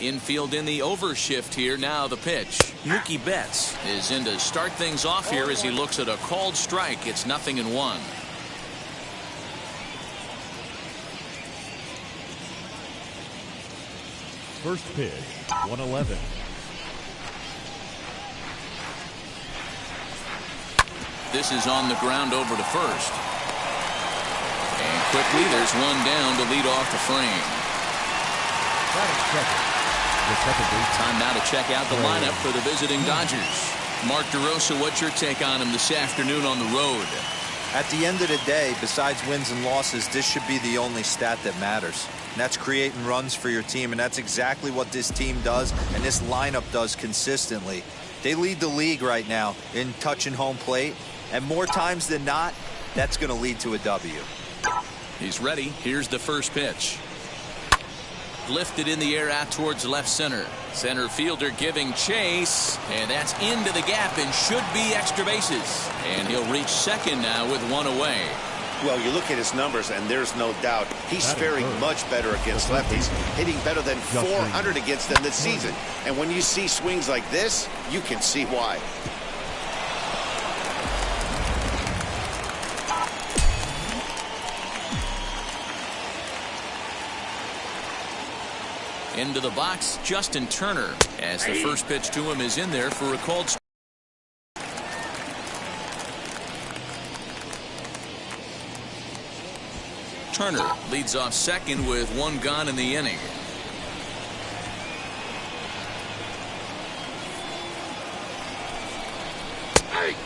Infield in the overshift here. Now the pitch. Mookie Betts is in to start things off here as he looks at a called strike. It's 0-1. First pitch, 111. This is on the ground over to first. And quickly there's one down to lead off the frame. Time now to check out the lineup for the visiting Dodgers. Mark DeRosa, what's your take on him this afternoon on the road? At the end of the day, besides wins and losses, this should be the only stat that matters. And that's creating runs for your team, and that's exactly what this team does and this lineup does consistently. They lead the league right now in touching home plate, and more times than not, that's going to lead to a W. He's ready. Here's the first pitch. Lifted in the air out towards left center. Center fielder giving chase, and that's into the gap and should be extra bases. And he'll reach second now with one away. Well, you look at his numbers, and there's no doubt he's faring much better against lefties, hitting better than 400 against them this season. And when you see swings like this, you can see why. Into the box, Justin Turner, as the first pitch to him is in there for a called strike. Turner leads off second with one gone in the inning.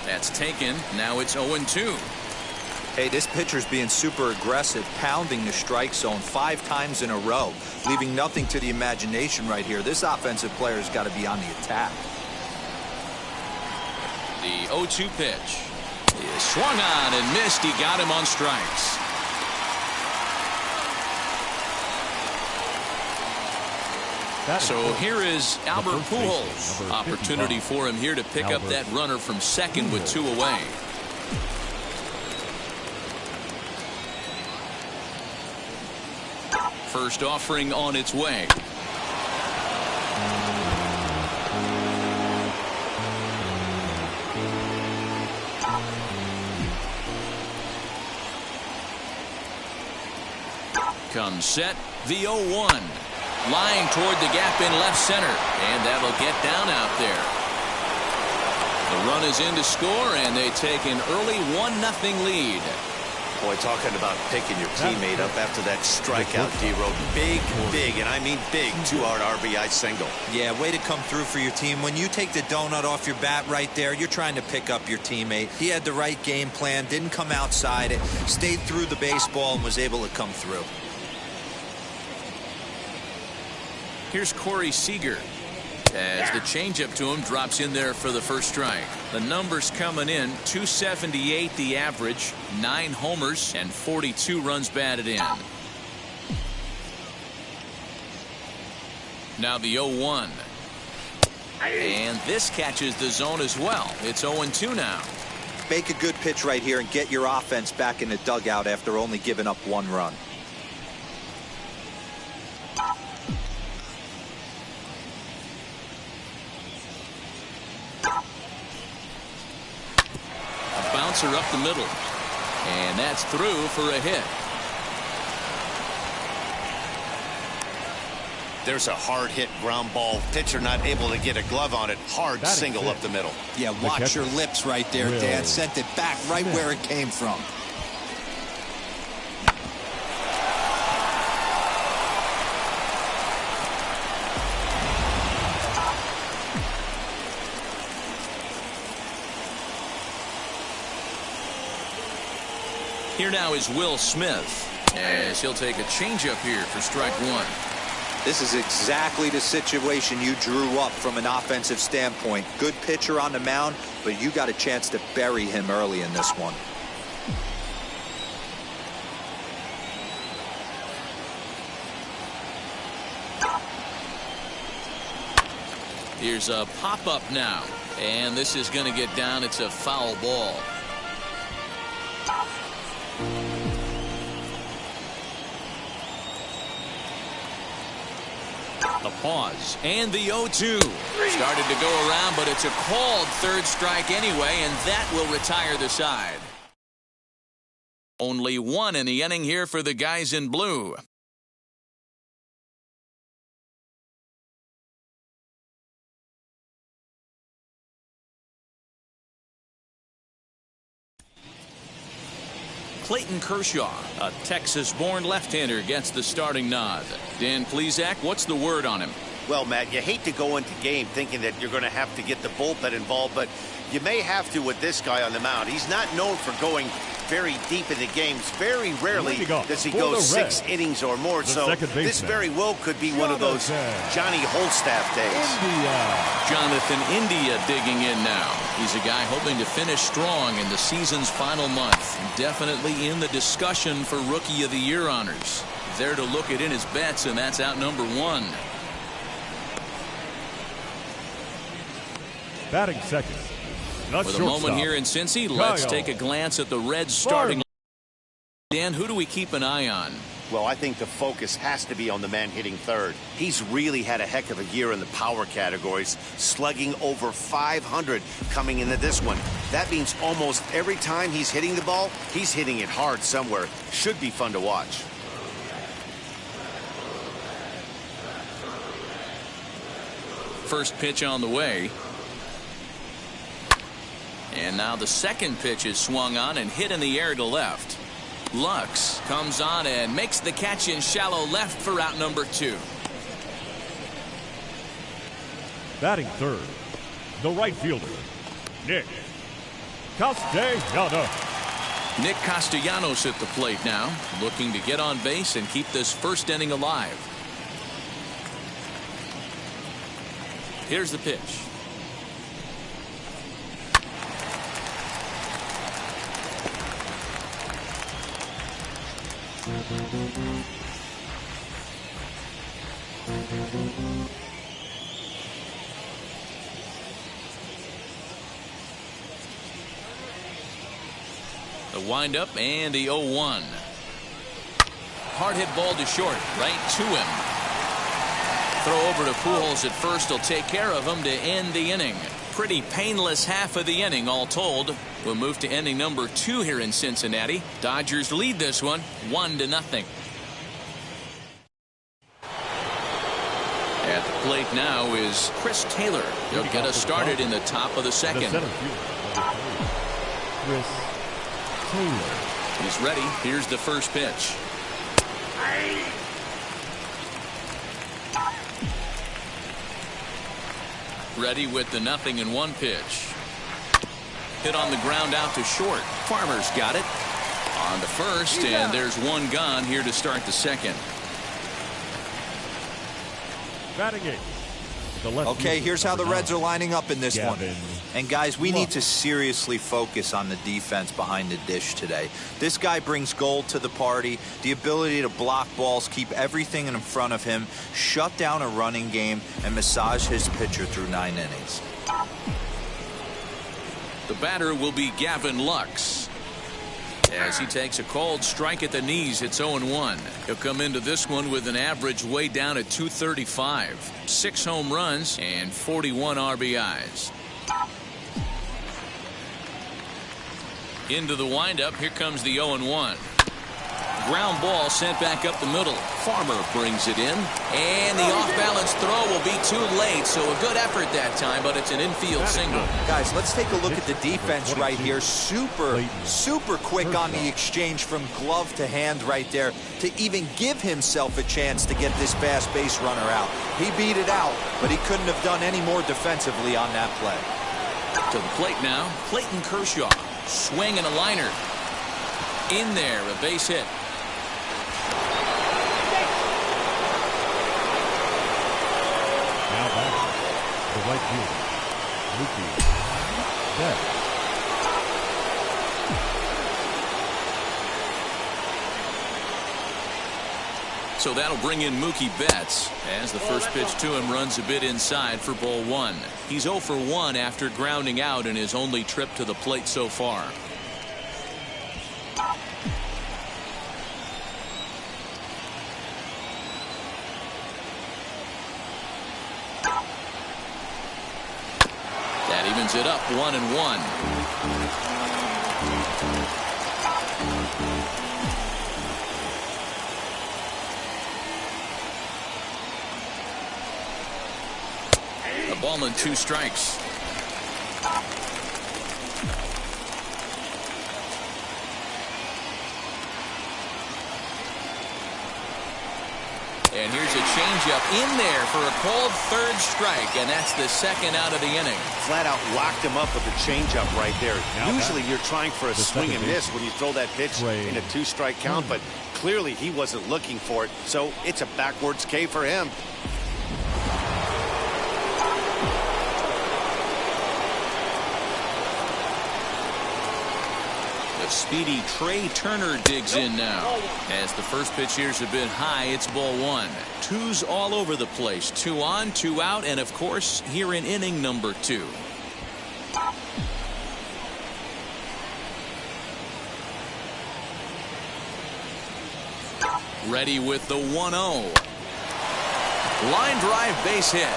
That's taken. Now it's 0-2. Hey, this pitcher's being super aggressive, pounding the strike zone 5 times in a row, leaving nothing to the imagination right here. This offensive player's got to be on the attack. The 0-2 pitch is swung on and missed. He got him on strikes. So here is Albert Pujols. Opportunity for him here to pick up that runner from second with 2 away. First offering on its way. Comes set. The 0-1. Lying toward the gap in left center. And that'll get down out there. The run is in to score, and they take an early 1-0 lead. Boy, talking about picking your teammate up after that strikeout, D-Road. Big, and I mean big, 2-out RBI single. Yeah, way to come through for your team. When you take the donut off your bat right there, you're trying to pick up your teammate. He had the right game plan, didn't come outside it, stayed through the baseball, and was able to come through. Here's Cory Seeger as the changeup to him drops in there for the first strike. The numbers coming in: 278 the average, 9 homers, and 42 runs batted in. Now the 0-1. And this catches the zone as well. It's 0-2 now. Make a good pitch right here and get your offense back in the dugout after only giving up 1 run. Bouncer up the middle, and that's through for a hit. There's a hard hit ground ball. Pitcher not able to get a glove on it. Hard single up the middle. Yeah, watch your lips right there, Dan. Sent it back right where it came from. Here now is Will Smith, as he'll take a changeup here for strike 1. This is exactly the situation you drew up from an offensive standpoint. Good pitcher on the mound, but you got a chance to bury him early in this one. Here's a pop-up now, and this is going to get down. It's a foul ball. The pause and the 0-2. Started to go around, but it's a called third strike anyway, and that will retire the side. Only one in the inning here for the guys in blue. Clayton Kershaw, a Texas-born left-hander, gets the starting nod. Dan Plesac, what's the word on him? Well, Matt, you hate to go into game thinking that you're going to have to get the bullpen involved, but you may have to with this guy on the mound. He's not known for going very deep into games. Very rarely does he go 6 innings or more, so this very well could be one of those Johnny Holstaff days. Jonathan India digging in now. He's a guy hoping to finish strong in the season's final month. Definitely in the discussion for Rookie of the Year honors. There to look it in his bets, and that's out number 1. Batting second. With a moment here in Cincy, let's take a glance at the Reds starting. Dan, who do we keep an eye on? Well, I think the focus has to be on the man hitting third. He's really had a heck of a year in the power categories, slugging over 500 coming into this one. That means almost every time he's hitting the ball, he's hitting it hard somewhere. Should be fun to watch. First pitch on the way. And now the second pitch is swung on and hit in the air to left. Lux comes on and makes the catch in shallow left for out number 2. Batting third, the right fielder, Nick Castellanos. Nick Castellanos at the plate now, looking to get on base and keep this first inning alive. Here's the pitch. The windup and the 0-1. Hard hit ball to short, right to him. Throw over to Pujols at first will take care of him to end the inning. Pretty painless half of the inning all told. We'll move to inning number 2 here in Cincinnati. Dodgers lead this one 1-0. At the plate now is Chris Taylor. He'll get us started in the top of the second. Chris Taylor. He's ready. Here's the first pitch. Ready with the 0-1 pitch. Hit on the ground out to short. Farmer's got it. On to first, and there's one gone here to start the second. Batting eighth. Okay, here's how the Reds are lining up in this one. And guys, we need to seriously focus on the defense behind the dish today. This guy brings gold to the party, the ability to block balls, keep everything in front of him, shut down a running game, and massage his pitcher through 9 innings. The batter will be Gavin Lux. As he takes a called strike at the knees, it's 0-1. He'll come into this one with an average way down at 235. 6 home runs and 41 RBIs. Into the windup. Here comes the 0-1. Ground ball sent back up the middle. Farmer brings it in. And the off-balance throw will be too late, so a good effort that time, but it's an infield single. Guys, let's take a look at the defense right here. Super quick on the exchange from glove to hand right there to even give himself a chance to get this fast base runner out. He beat it out, but he couldn't have done any more defensively on that play. To the plate now, Clayton Kershaw. Swing and a liner. In there, a base hit. Now back, the right fielder, Mookie Betts. So that'll bring in Mookie Betts as the first pitch to him runs a bit inside for ball 1. He's 0 for 1 after grounding out in his only trip to the plate so far. evens it up 1-1. A ball and 2 strikes. And here's a changeup in there for a called 3rd strike, and that's the 2nd out of the inning. Flat out locked him up with a changeup right there. Usually you're trying for a swing and miss when you throw that pitch in a 2-strike count, but clearly he wasn't looking for it, so it's a backwards K for him. The speedy Trey Turner digs in now. As the first pitch here's a bit high, it's ball 1. 2's all over the place. 2 on, 2 out, and of course here in inning number 2. Ready with the 1-0. Line drive base hit.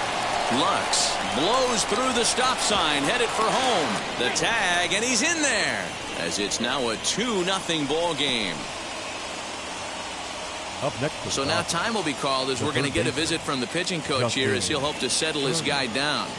Lux blows through the stop sign, headed for home. The tag, and he's in there, as it's now a 2-0 ball game. Up next. So now time will be called as we're going to get a visit from the pitching coach here, as he'll hope to settle his guy down.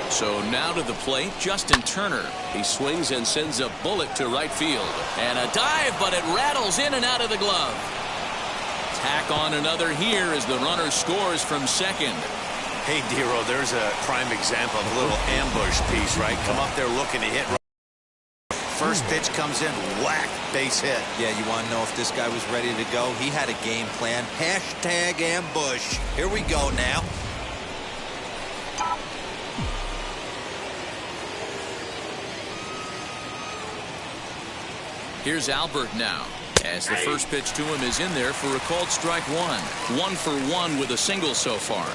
So now to the plate, Justin Turner. He swings and sends a bullet to right field. And a dive, but it rattles in and out of the glove. Tack on another here as the runner scores from second. Hey, Dero, there's a prime example of a little ambush piece, right? Come up there looking to hit. First pitch comes in, whack, base hit. Yeah, you want to know if this guy was ready to go? He had a game plan. Hashtag ambush. Here we go now. Here's Albert now, as the first pitch to him is in there for a called strike 1. 1 for 1 with a single so far.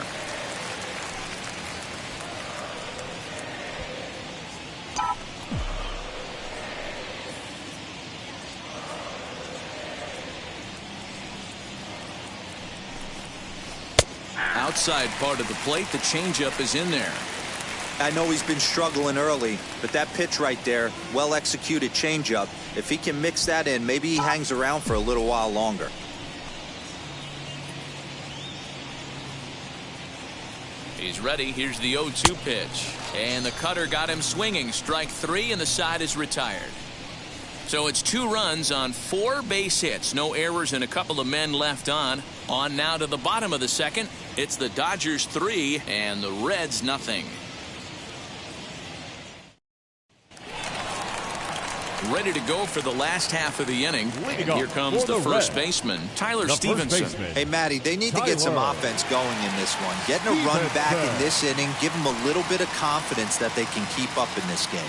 Outside part of the plate, the changeup is in there. I know he's been struggling early, but that pitch right there, well-executed changeup, if he can mix that in, maybe he hangs around for a little while longer. He's ready. Here's the 0-2 pitch. And the cutter got him swinging. Strike 3, and the side is retired. So it's 2 runs on 4 base hits. No errors and a couple of men left on. On now to the bottom of the second. It's the Dodgers 3 and the Reds nothing. Ready to go for the last half of the inning. And here comes the first baseman, Tyler Stevenson. Hey, Matty, they need to get some offense going in this one. Getting a run back in this inning, give them a little bit of confidence that they can keep up in this game.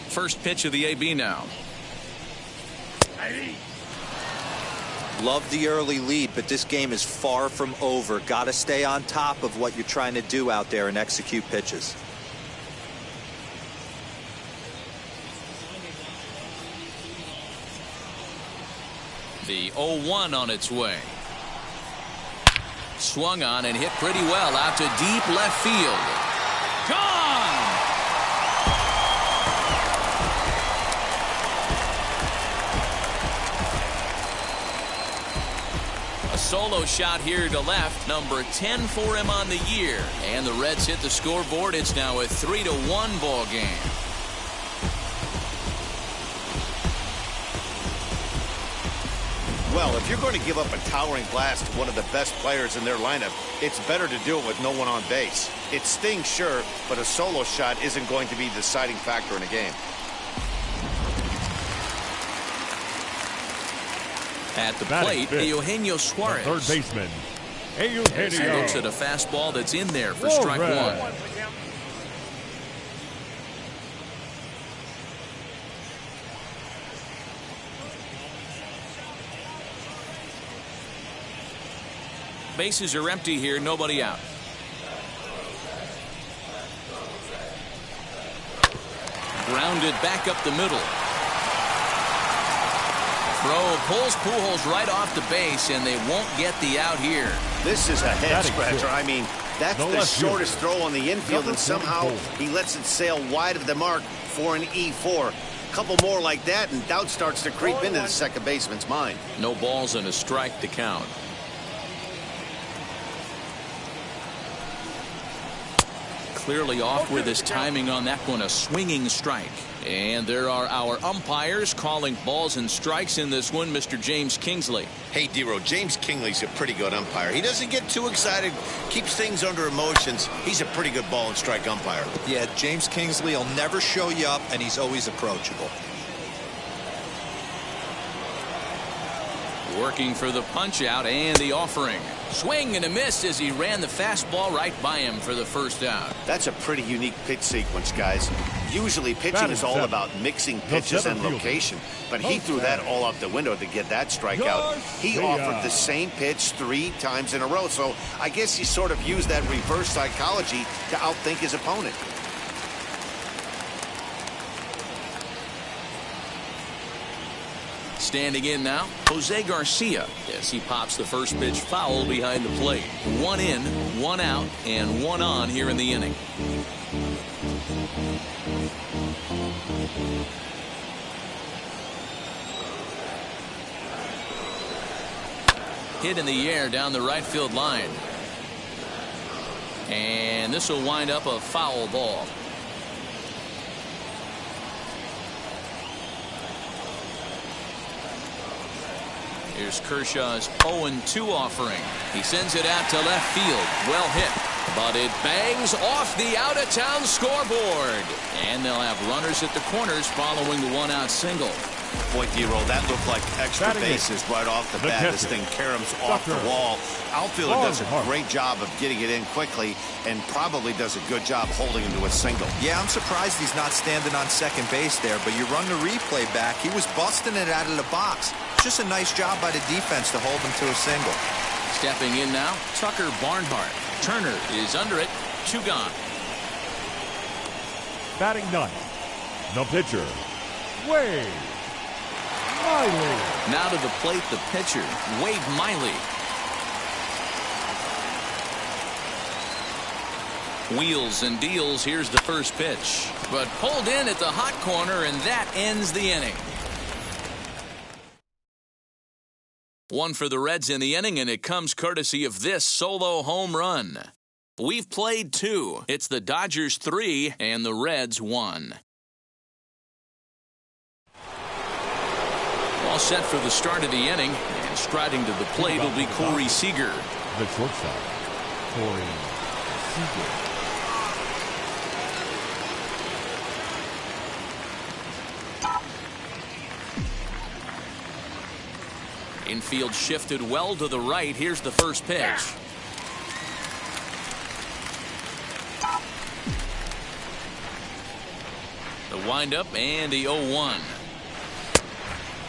First pitch of the AB now. Love the early lead, but this game is far from over. Got to stay on top of what you're trying to do out there and execute pitches. The 0-1 on its way. Swung on and hit pretty well out to deep left field. Gone! A solo shot here to left. Number 10 for him on the year. And the Reds hit the scoreboard. It's now a 3-1 ball game. Well, if you're going to give up a towering blast to one of the best players in their lineup, it's better to do it with no one on base. It stings, sure, but a solo shot isn't going to be the deciding factor in a game. At the plate, Eugenio Suarez. Third baseman, He looks at a fastball that's in there for strike 1. Bases are empty here, nobody out. Grounded back up the middle. Throw pulls Pujols right off the base, and they won't get the out here. This is a head scratcher. I mean, that's the shortest throw on the infield, and somehow he lets it sail wide of the mark for an E4. A couple more like that, and doubt starts to creep into the second baseman's mind. No balls and a strike to count. Clearly off with his timing on that one, a swinging strike. And there are our umpires calling balls and strikes in this one, Mr. James Kingsley. Hey, D-Row, James Kingsley's a pretty good umpire. He doesn't get too excited, keeps things under emotions. He's a pretty good ball and strike umpire. Yeah, James Kingsley will never show you up, and he's always approachable. Working for the punch out and the offering. Swing and a miss as he ran the fastball right by him for the first out. That's a pretty unique pitch sequence, guys. Usually pitching is all about mixing pitches and location, but he threw that all out the window to get that strikeout. He offered the same pitch 3 times in a row, so I guess he sort of used that reverse psychology to outthink his opponent. Standing in now, Jose Garcia, as he pops the first pitch foul behind the plate. 1 in, 1 out, and 1 on here in the inning. Hit in the air down the right field line. And this will wind up a foul ball. Here's Kershaw's 0-2 offering. He sends it out to left field. Well hit. But it bangs off the out-of-town scoreboard. And they'll have runners at the corners following the 1-out single. Boy, D-Roll, that looked like extra bases right off the bat. This thing caroms off the wall. Outfielder does a great job of getting it in quickly and probably does a good job holding him to a single. Yeah, I'm surprised he's not standing on second base there, but you run the replay back. He was busting it out of the box. Just a nice job by the defense to hold him to a single. Stepping in now, Tucker Barnhart. Turner is under it. 2 gone. Batting 9th, the pitcher, Wade Miley. Now to the plate, the pitcher, Wade Miley. Wheels and deals. Here's the first pitch. But pulled in at the hot corner, and that ends the inning. 1 for the Reds in the inning, and it comes courtesy of this solo home run. We've played 2. It's the Dodgers 3 and the Reds 1. All set for the start of the inning, and striding to the plate will be Cory Seeger. The shortstop, Cory Seeger. Infield shifted well to the right. Here's the first pitch. The windup and the 0-1.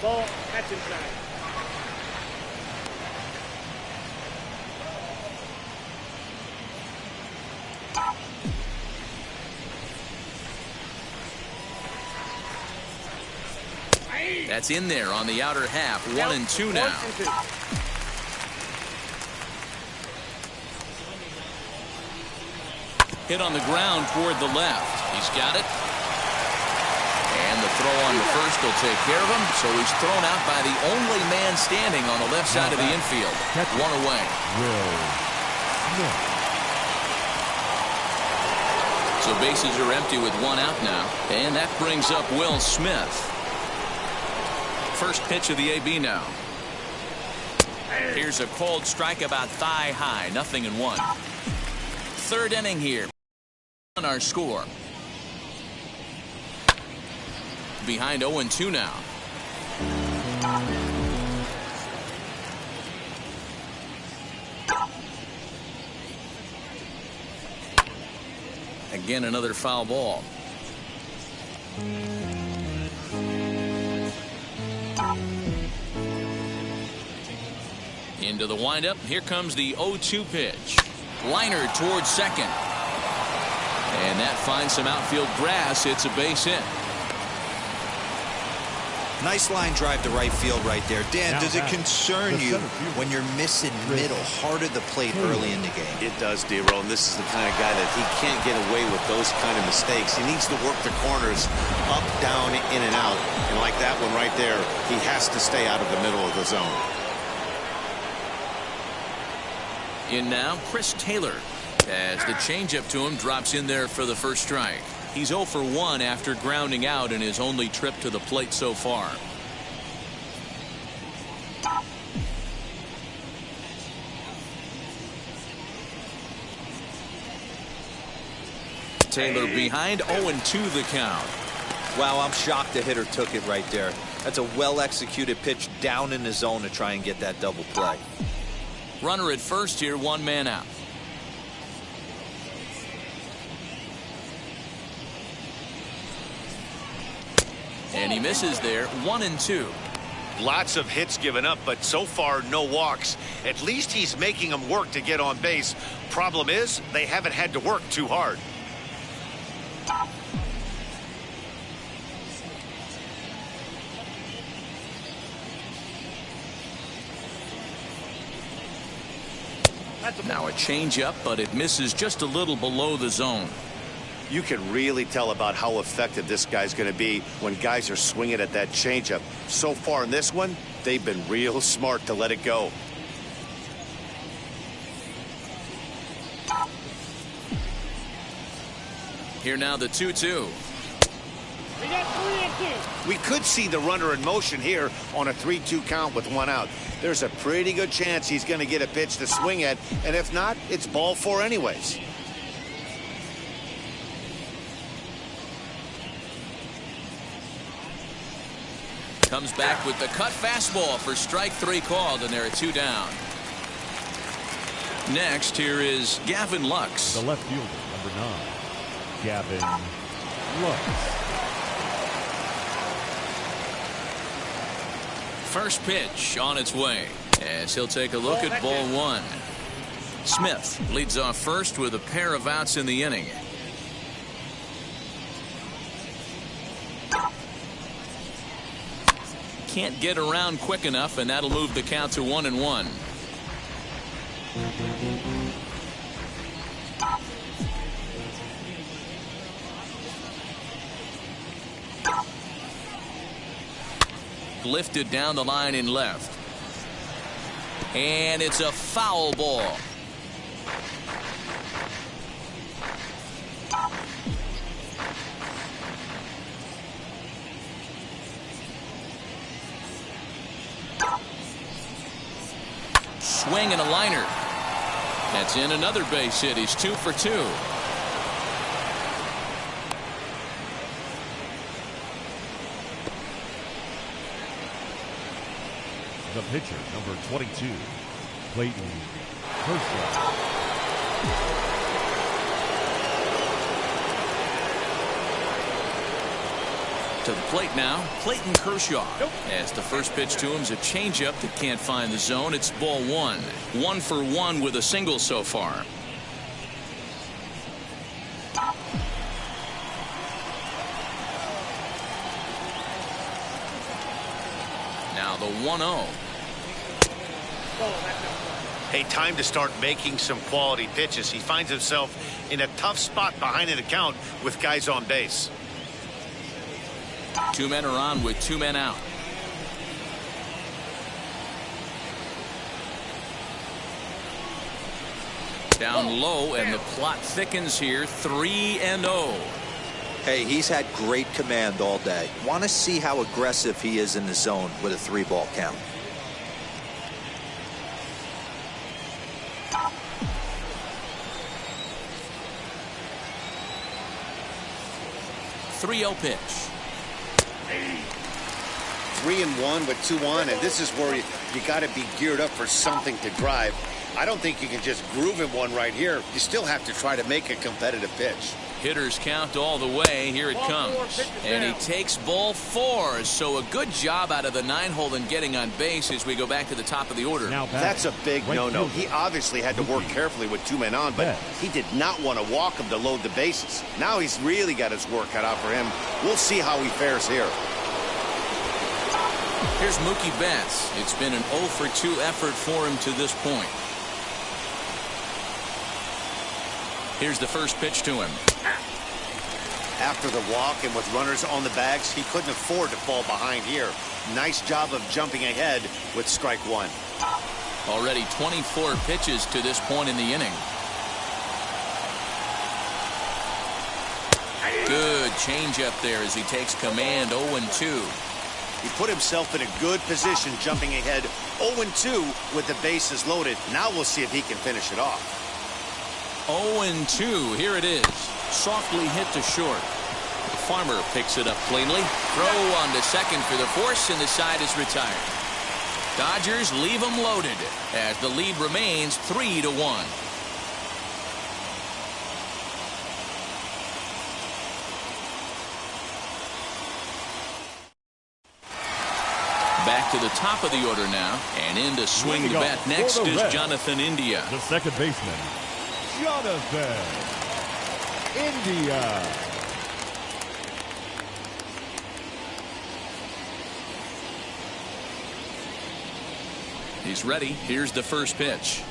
Ball, catch inside. That's in there on the outer half. 1-2 now. Hit on the ground toward the left. He's got it. And the throw on the first will take care of him. So he's thrown out by the only man standing on the left side of the infield. 1 away. So bases are empty with 1 out now. And that brings up Will Smith. First pitch of the AB now. Here's a cold strike about thigh high. 0-1. 3rd inning here. On our score. Behind 0-2 now. Again, another foul ball. Into the windup. Here comes the 0-2 pitch. Liner towards second. And that finds some outfield grass. It's a base hit. Nice line drive to right field right there. Dan, Now does it concern you when you're missing middle, heart of the plate early in the game? It does, D-Roll, and this is the kind of guy that he can't get away with those kind of mistakes. He needs to work the corners up, down, in and out. And like that one right there, he has to stay out of the middle of the zone. In now, Chris Taylor, as the changeup to him drops in there for the first strike. He's 0 for 1 after grounding out in his only trip to the plate so far. Taylor behind, 0-2 the count. Wow, I'm shocked the hitter took it right there. That's a well-executed pitch down in the zone to try and get that double play. Runner at first here, 1 man out. And he misses there, 1-2. Lots of hits given up, but so far no walks. At least he's making them work to get on base. Problem is, they haven't had to work too hard. Now a changeup, but it misses just a little below the zone. You can really tell about how effective this guy's going to be when guys are swinging at that changeup. So far in this one, they've been real smart to let it go. Here now the 2-2. We got 3-2. We could see the runner in motion here on a 3-2 count with 1 out. There's a pretty good chance he's going to get a pitch to swing at, and if not, it's ball 4 anyways. Comes back with the cut fastball for strike 3 called, and they're at 2 down. Next, here is Gavin Lux. The left fielder, number 9, Gavin Lux. First pitch on its way, as he'll take a look at ball 1. Smith leads off first with a pair of outs in the inning. Can't get around quick enough, and that'll move the count to 1-1. Lifted down the line in left. And it's a foul ball. Swing and a liner. That's in another base hit. He's 2 for 2. The pitcher, number 22, Clayton Kershaw. To the plate now, Clayton Kershaw. As the first pitch to him is a changeup that can't find the zone. It's ball 1. 1 for 1 with a single so far. Now the 1-0. Hey, time to start making some quality pitches. He finds himself in a tough spot behind an account with guys on base. 2 men are on with 2 men out. Down low, and the plot thickens here. 3-0. Hey, he's had great command all day. Want to see how aggressive he is in the zone with a 3-ball count. Pitch. 3-1 with 2 on, and this is where you got to be geared up for something to drive. I don't think you can just groove him one right here. You still have to try to make a competitive pitch. Hitters count all the way. Here it comes. And he takes ball 4. So a good job out of the 9-hole in getting on base as we go back to the top of the order. Now that's a big no-no. He obviously had to work carefully with 2 men on, but he did not want to walk him to load the bases. Now he's really got his work cut out for him. We'll see how he fares here. Here's Mookie Betts. It's been an 0 for 2 effort for him to this point. Here's the first pitch to him. After the walk and with runners on the bags, he couldn't afford to fall behind here. Nice job of jumping ahead with strike one. Already 24 pitches to this point in the inning. Good changeup there as he takes command. 0-2. He put himself in a good position jumping ahead 0-2 with the bases loaded. Now we'll see if he can finish it off. 0-2. Here it is. Softly hit to short. The farmer picks it up cleanly. Throw on to second for the force, and the side is retired. Dodgers leave them loaded as the lead remains 3-1. Back to the top of the order now, and in to swing the bat next is Jonathan India. The second baseman, Jonathan India. He's ready. Here's the first pitch.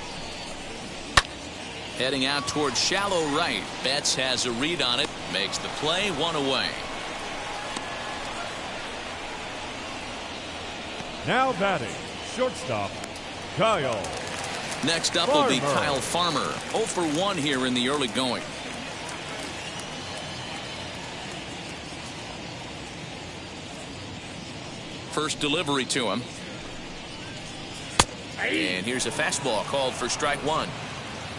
Heading out towards shallow right. Betts has a read on it. Makes the play. 1 away. Now batting, shortstop, Kyle. Next up will be Kyle Farmer. 0 for 1 here in the early going. First delivery to him. And here's a fastball called for strike one.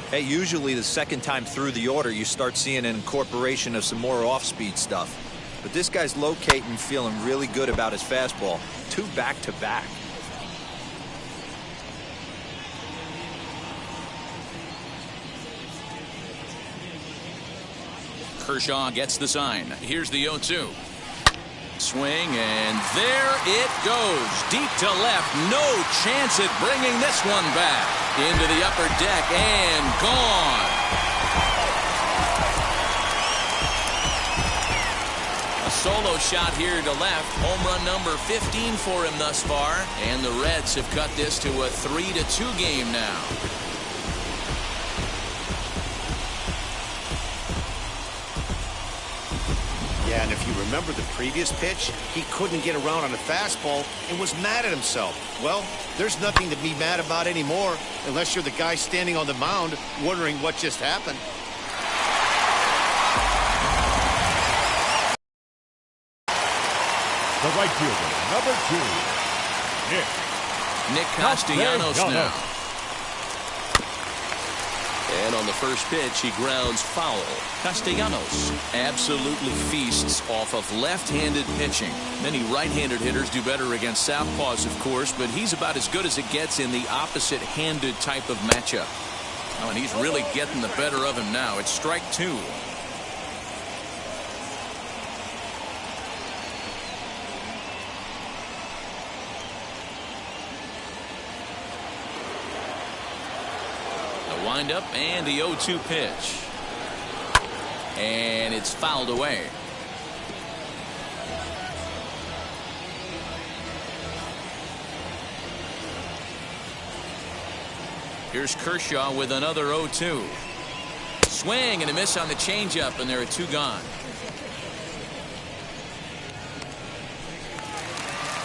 Hey, usually the second time through the order you start seeing an incorporation of some more off-speed stuff. But this guy's locating, feeling really good about his fastball. 2 back-to-back. Kershaw gets the sign. Here's the 0-2. Swing, and there it goes. Deep to left. No chance at bringing this one back. Into the upper deck and gone. A solo shot here to left. Home run number 15 for him thus far. And the Reds have cut this to a 3-2 game now. Yeah, and if you remember the previous pitch, he couldn't get around on a fastball and was mad at himself. Well, there's nothing to be mad about anymore unless you're the guy standing on the mound wondering what just happened. The right fielder, number 2, Nick Castellanos now. And on the first pitch, he grounds foul. Castellanos absolutely feasts off of left-handed pitching. Many right-handed hitters do better against southpaws, of course, but he's about as good as it gets in the opposite-handed type of matchup. Oh, and he's really getting the better of him now. It's strike 2. Wind up and the 0-2 pitch. And it's fouled away. Here's Kershaw with another 0-2. Swing and a miss on the changeup, and there are 2 gone.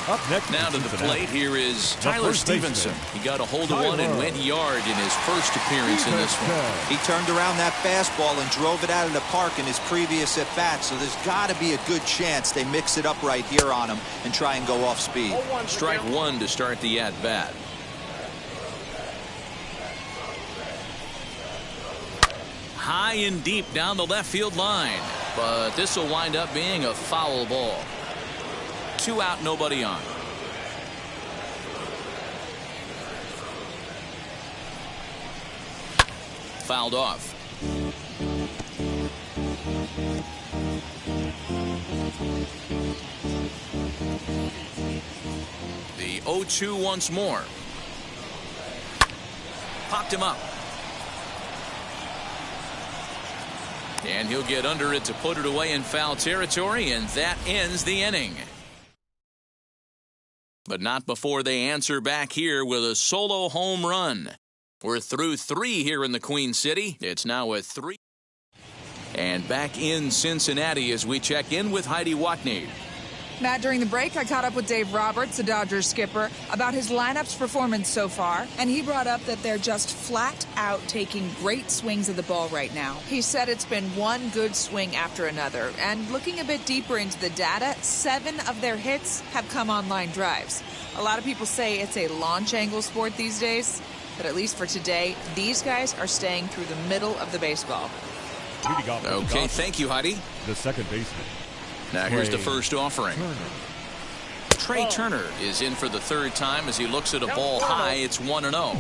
Up next now to the plate, here is Tyler Stevenson. He got a hold of one and went yard in his first appearance in this one. He turned around that fastball and drove it out of the park in his previous at-bat, so there's got to be a good chance they mix it up right here on him and try and go off speed. Strike 1 to start the at-bat. High and deep down the left field line, but this will wind up being a foul ball. 2 out, nobody on. Fouled off. The 0-2 once more. Popped him up. And he'll get under it to put it away in foul territory, and that ends the inning. but not before they answer back here with a solo home run. We're through 3 here in the Queen City. It's now a 3. And back in Cincinnati as we check in with Heidi Watney. Matt, during the break, I caught up with Dave Roberts, the Dodgers skipper, about his lineup's performance so far, and he brought up that they're just flat out taking great swings at the ball right now. He said it's been one good swing after another, and looking a bit deeper into the data, 7 of their hits have come on line drives. A lot of people say it's a launch angle sport these days, but at least for today, these guys are staying through the middle of the baseball. Okay, thank you, Heidi. The second baseman. Now here's the first offering. Trey Turner is in for the 3rd time as he looks at a ball high. It's 1-0.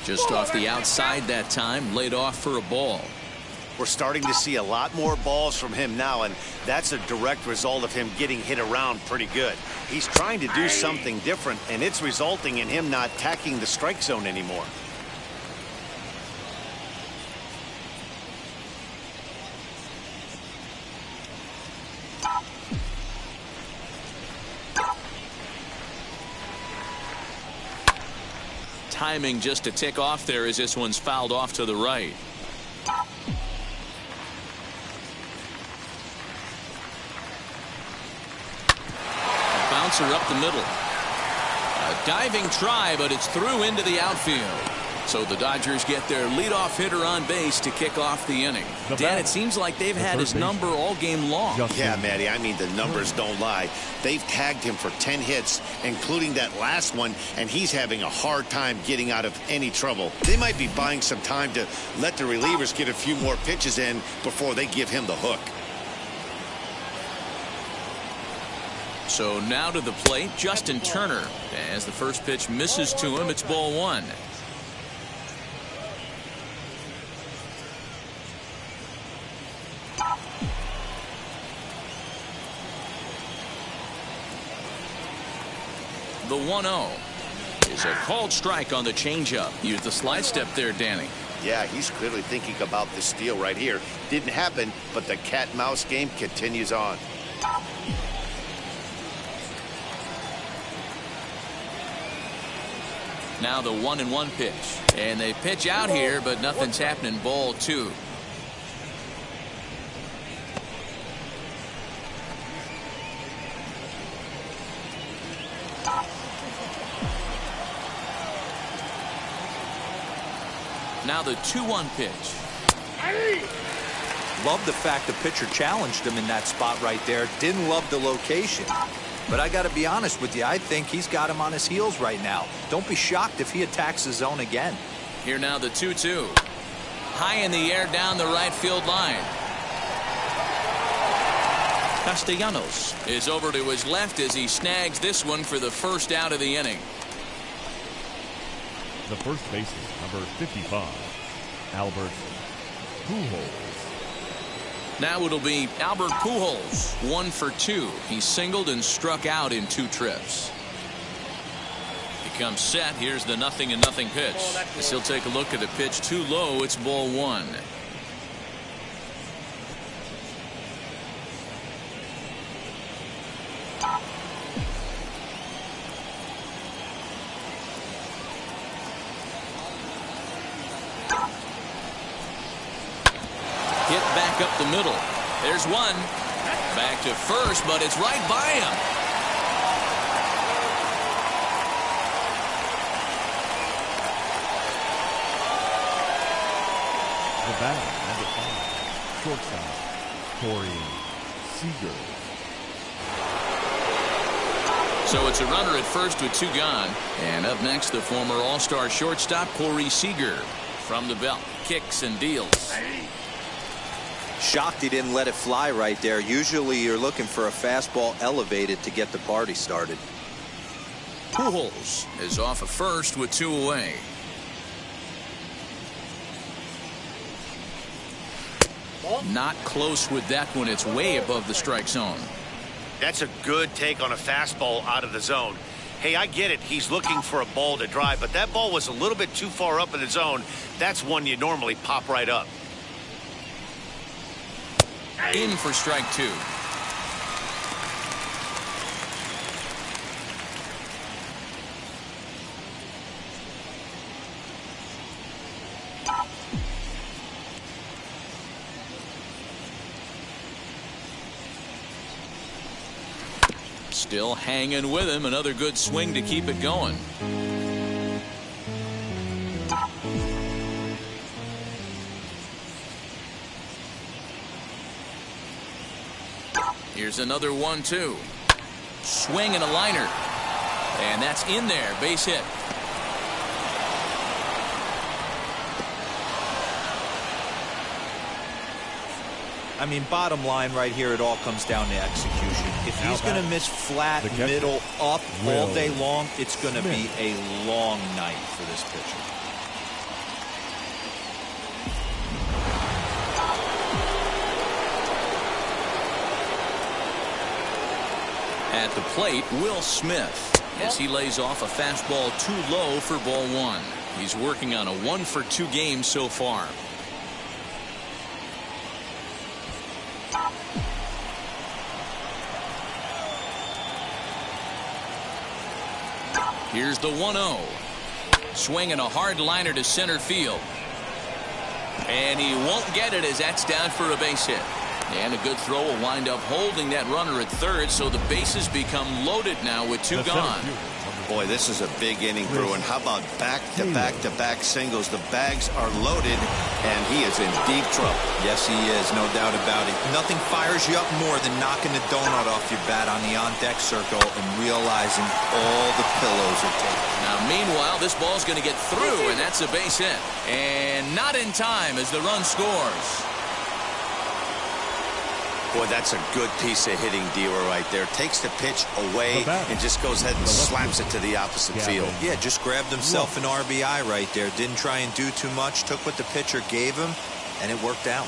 Just off the outside that time, laid off for a ball. We're starting to see a lot more balls from him now, and that's a direct result of him getting hit around pretty good. He's trying to do something different, and it's resulting in him not attacking the strike zone anymore. Timing just to tick off there as this one's fouled off to the right. Bouncer up the middle. A diving try, but it's through into the outfield. So the Dodgers get their leadoff hitter on base to kick off the inning. Dan, it seems like they've had his number all game long. Yeah, Matty, I mean, the numbers don't lie. They've tagged him for 10 hits, including that last one, and he's having a hard time getting out of any trouble. They might be buying some time to let the relievers get a few more pitches in before they give him the hook. So now to the plate, Justin Turner. As the first pitch misses to him, it's ball 1. The 1-0 is a called strike on the changeup. Use the slide step there, Danny. Yeah, he's clearly thinking about the steal right here. Didn't happen, but the cat-mouse game continues on. Now the 1-1 pitch. And they pitch out here, but nothing's happening. Ball 2. Now the 2-1 pitch. Love the fact the pitcher challenged him in that spot right there. Didn't love the location. But I got to be honest with you, I think he's got him on his heels right now. Don't be shocked if he attacks the zone again. Here now the 2-2. High in the air down the right field line. Castellanos is over to his left as he snags this one for the first out of the inning. The first baseman, number 55, Albert Pujols. Now it'll be Albert Pujols, 1 for 2. He singled and struck out in 2 trips. He comes set. Here's the 0-0 pitch. As he'll take a look at the pitch too low. It's ball 1. Hit back up the middle. There's one. Back to first, but it's right by him. The batter, number 5, shortstop, Cory Seeger. So it's a runner at first with 2 gone. And up next, the former All-Star shortstop, Cory Seeger. From the belt, kicks and deals. Shocked he didn't let it fly right there. Usually you're looking for a fastball elevated to get the party started. Pujols is off at first with 2 away. Not close with that one. It's way above the strike zone. That's a good take on a fastball out of the zone. Hey, I get it. He's looking for a ball to drive, but that ball was a little bit too far up in the zone. That's one you normally pop right up. In for strike 2. Still hanging with him. Another good swing to keep it going. Here's another 1-2. Swing and a liner. And that's in there. Base hit. I mean, bottom line right here, it all comes down to execution. If he's going to miss flat, middle, up all day long, it's going to be a long night for this pitcher. At the plate, Will Smith, as he lays off a fastball too low for ball 1. He's working on a 1-for-2 game so far. Here's the 1-0. Swinging a hard liner to center field. And he won't get it as that's down for a base hit. And a good throw will wind up holding that runner at third, so the bases become loaded now with 2 gone. Boy, this is a big inning, Bruin. How about back-to-back-to-back singles? The bags are loaded, and he is in deep trouble. Yes, he is, no doubt about it. Nothing fires you up more than knocking the donut off your bat on the on-deck circle and realizing all the pillows are taken. Now, meanwhile, this ball's going to get through, and that's a base hit. And not in time as the run scores. Boy, that's a good piece of hitting, Dealer, right there. Takes the pitch away and just goes ahead and slaps it to the opposite field. Yeah, just grabbed himself an RBI right there. Didn't try and do too much. Took what the pitcher gave him, and it worked out.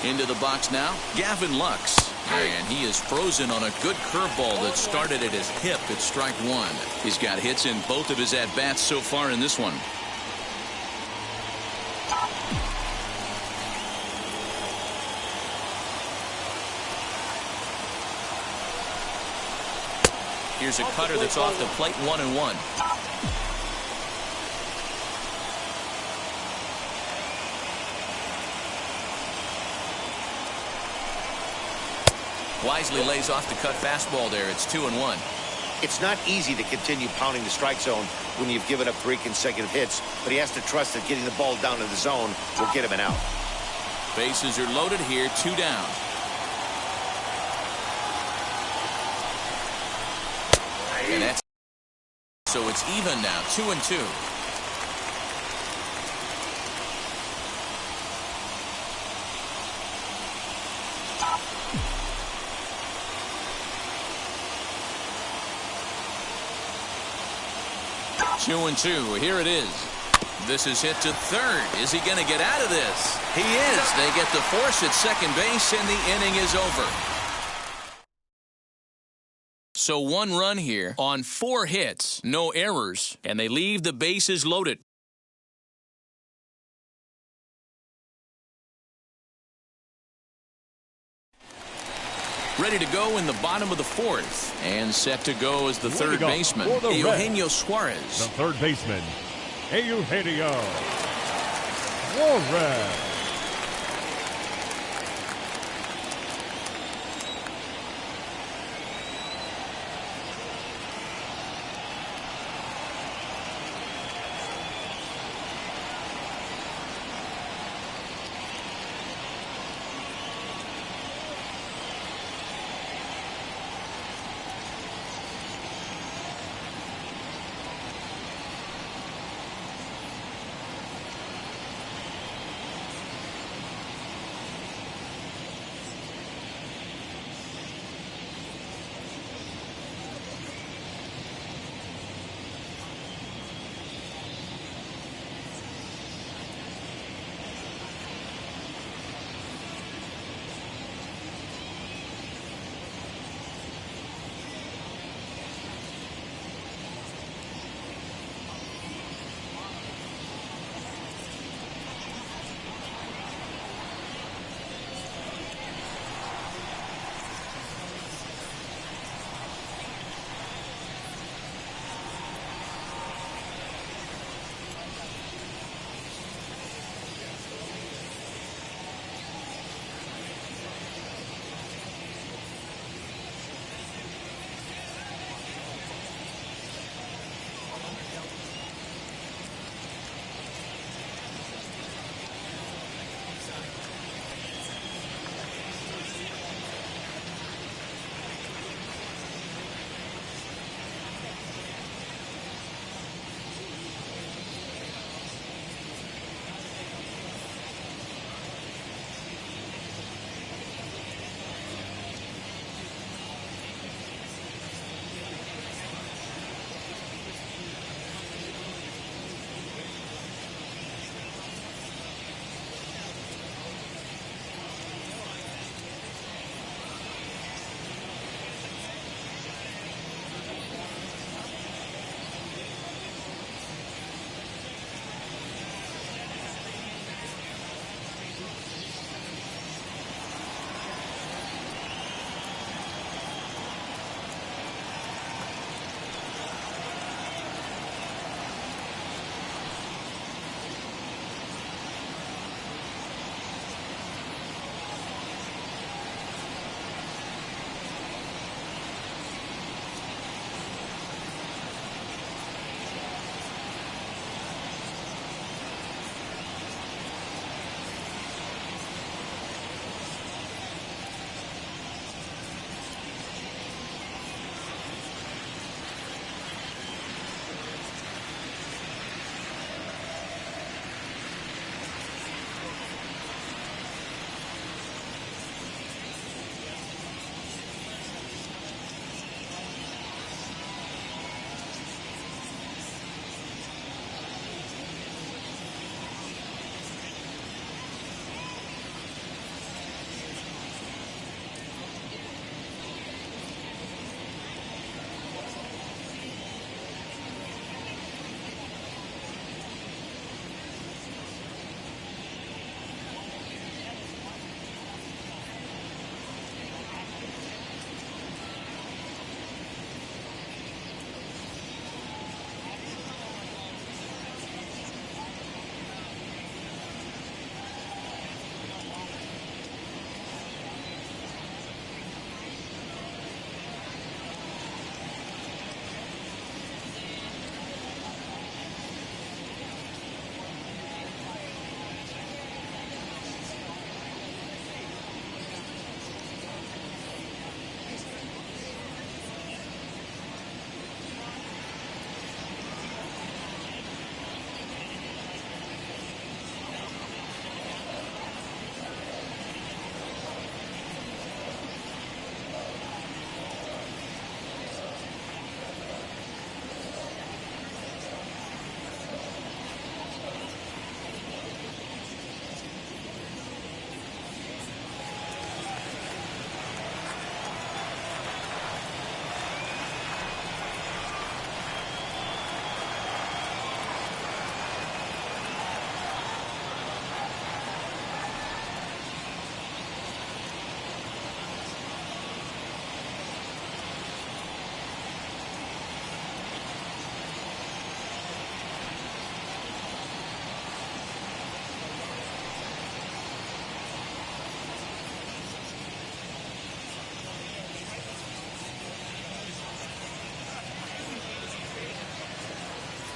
Into the box now, Gavin Lux. And he is frozen on a good curveball that started at his hip at strike 1. He's got hits in both of his at-bats so far in this one. Here's a cutter that's off the plate, 1-1. Wisely lays off the cut fastball there. It's 2-1. It's not easy to continue pounding the strike zone when you've given up 3 consecutive hits, but he has to trust that getting the ball down to the zone will get him an out. Bases are loaded here, 2 down. And that's so it's even now, 2-2. Two and 2. Here it is. This is hit to third. Is he going to get out of this? He is. They get the force at second base, and the inning is over. So 1 run here on 4 hits, no errors, and they leave the bases loaded. Ready to go in the bottom of the 4th. And set to go as the third baseman, Eugenio Suarez. The third baseman, Eugenio Suarez.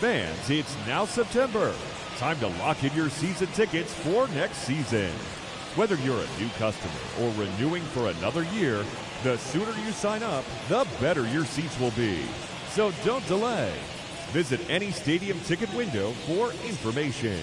fans, it's now September. Time to lock in your season tickets for next season. Whether you're a new customer or renewing for another year, the sooner you sign up, the better your seats will be. So don't delay. Visit any stadium ticket window for information.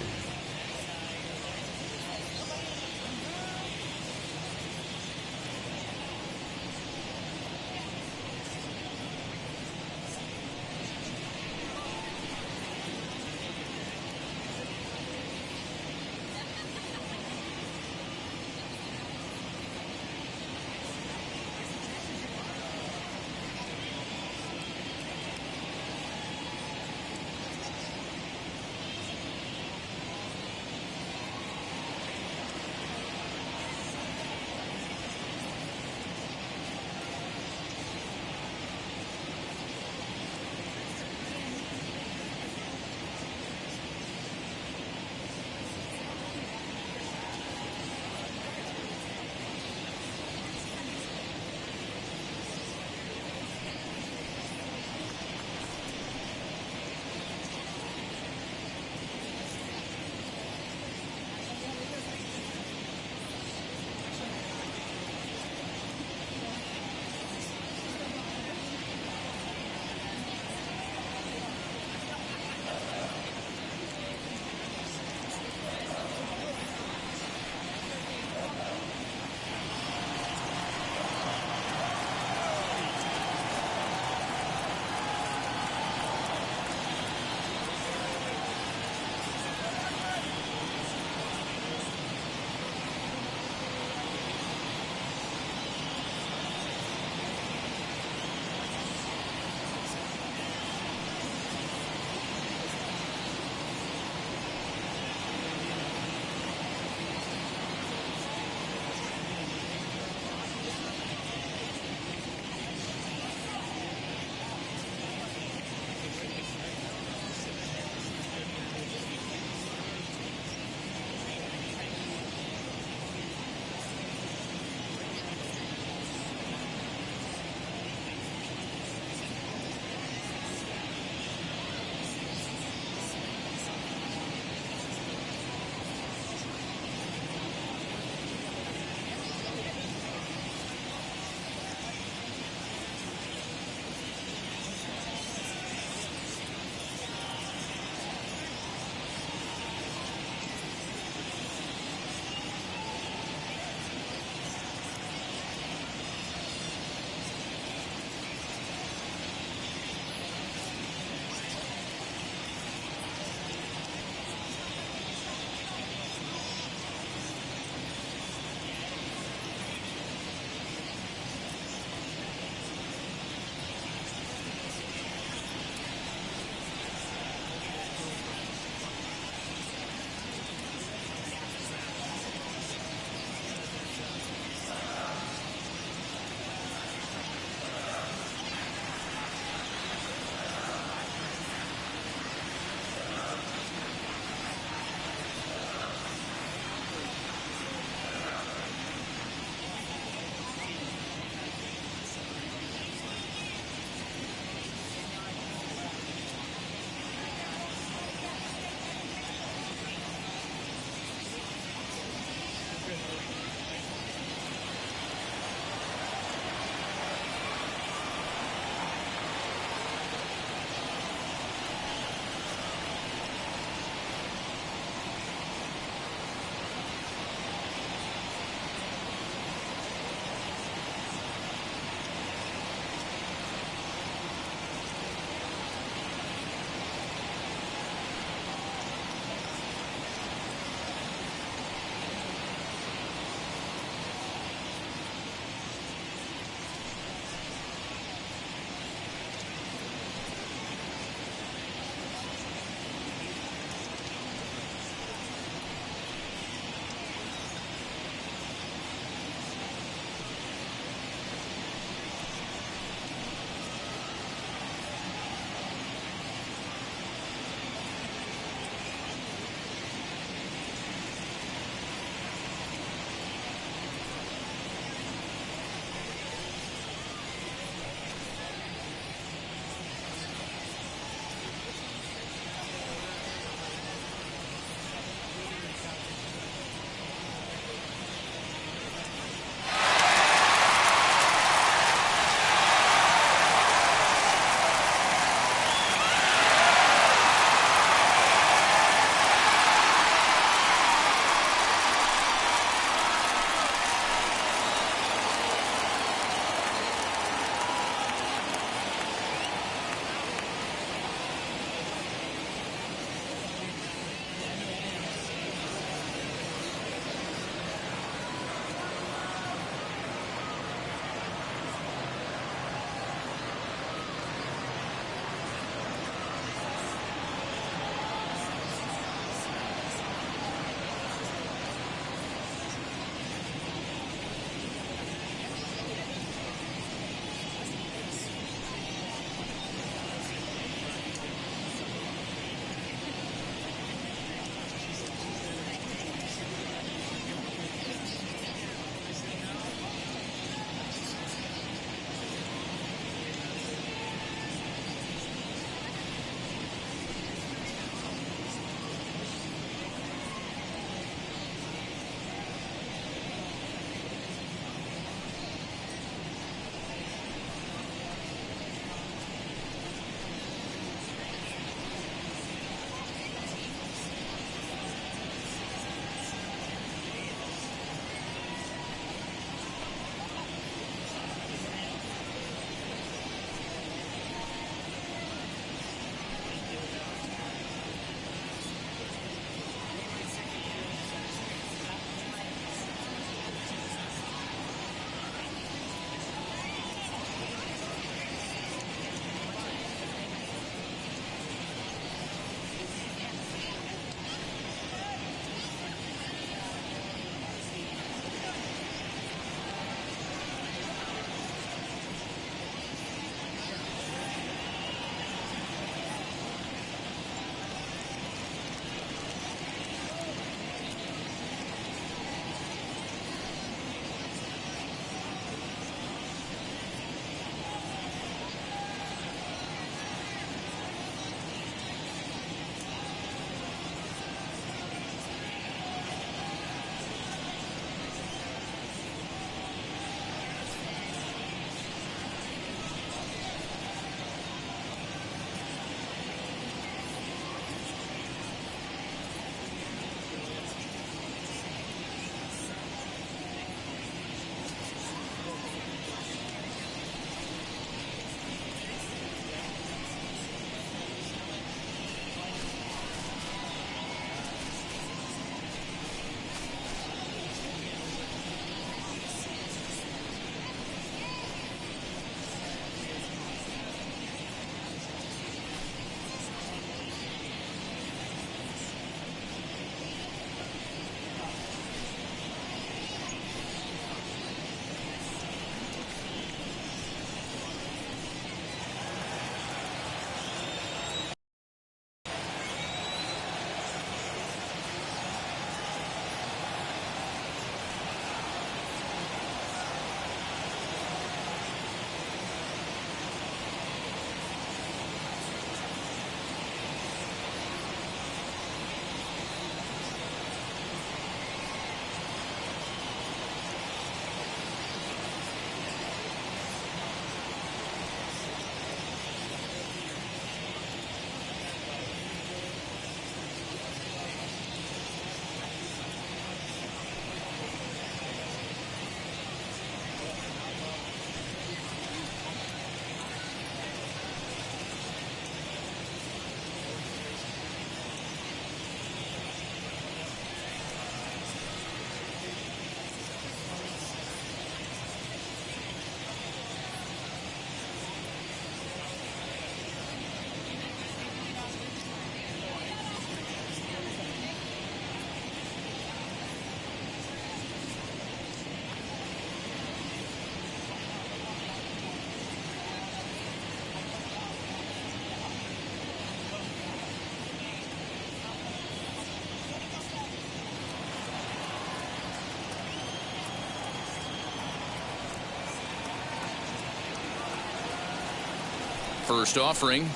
First offering.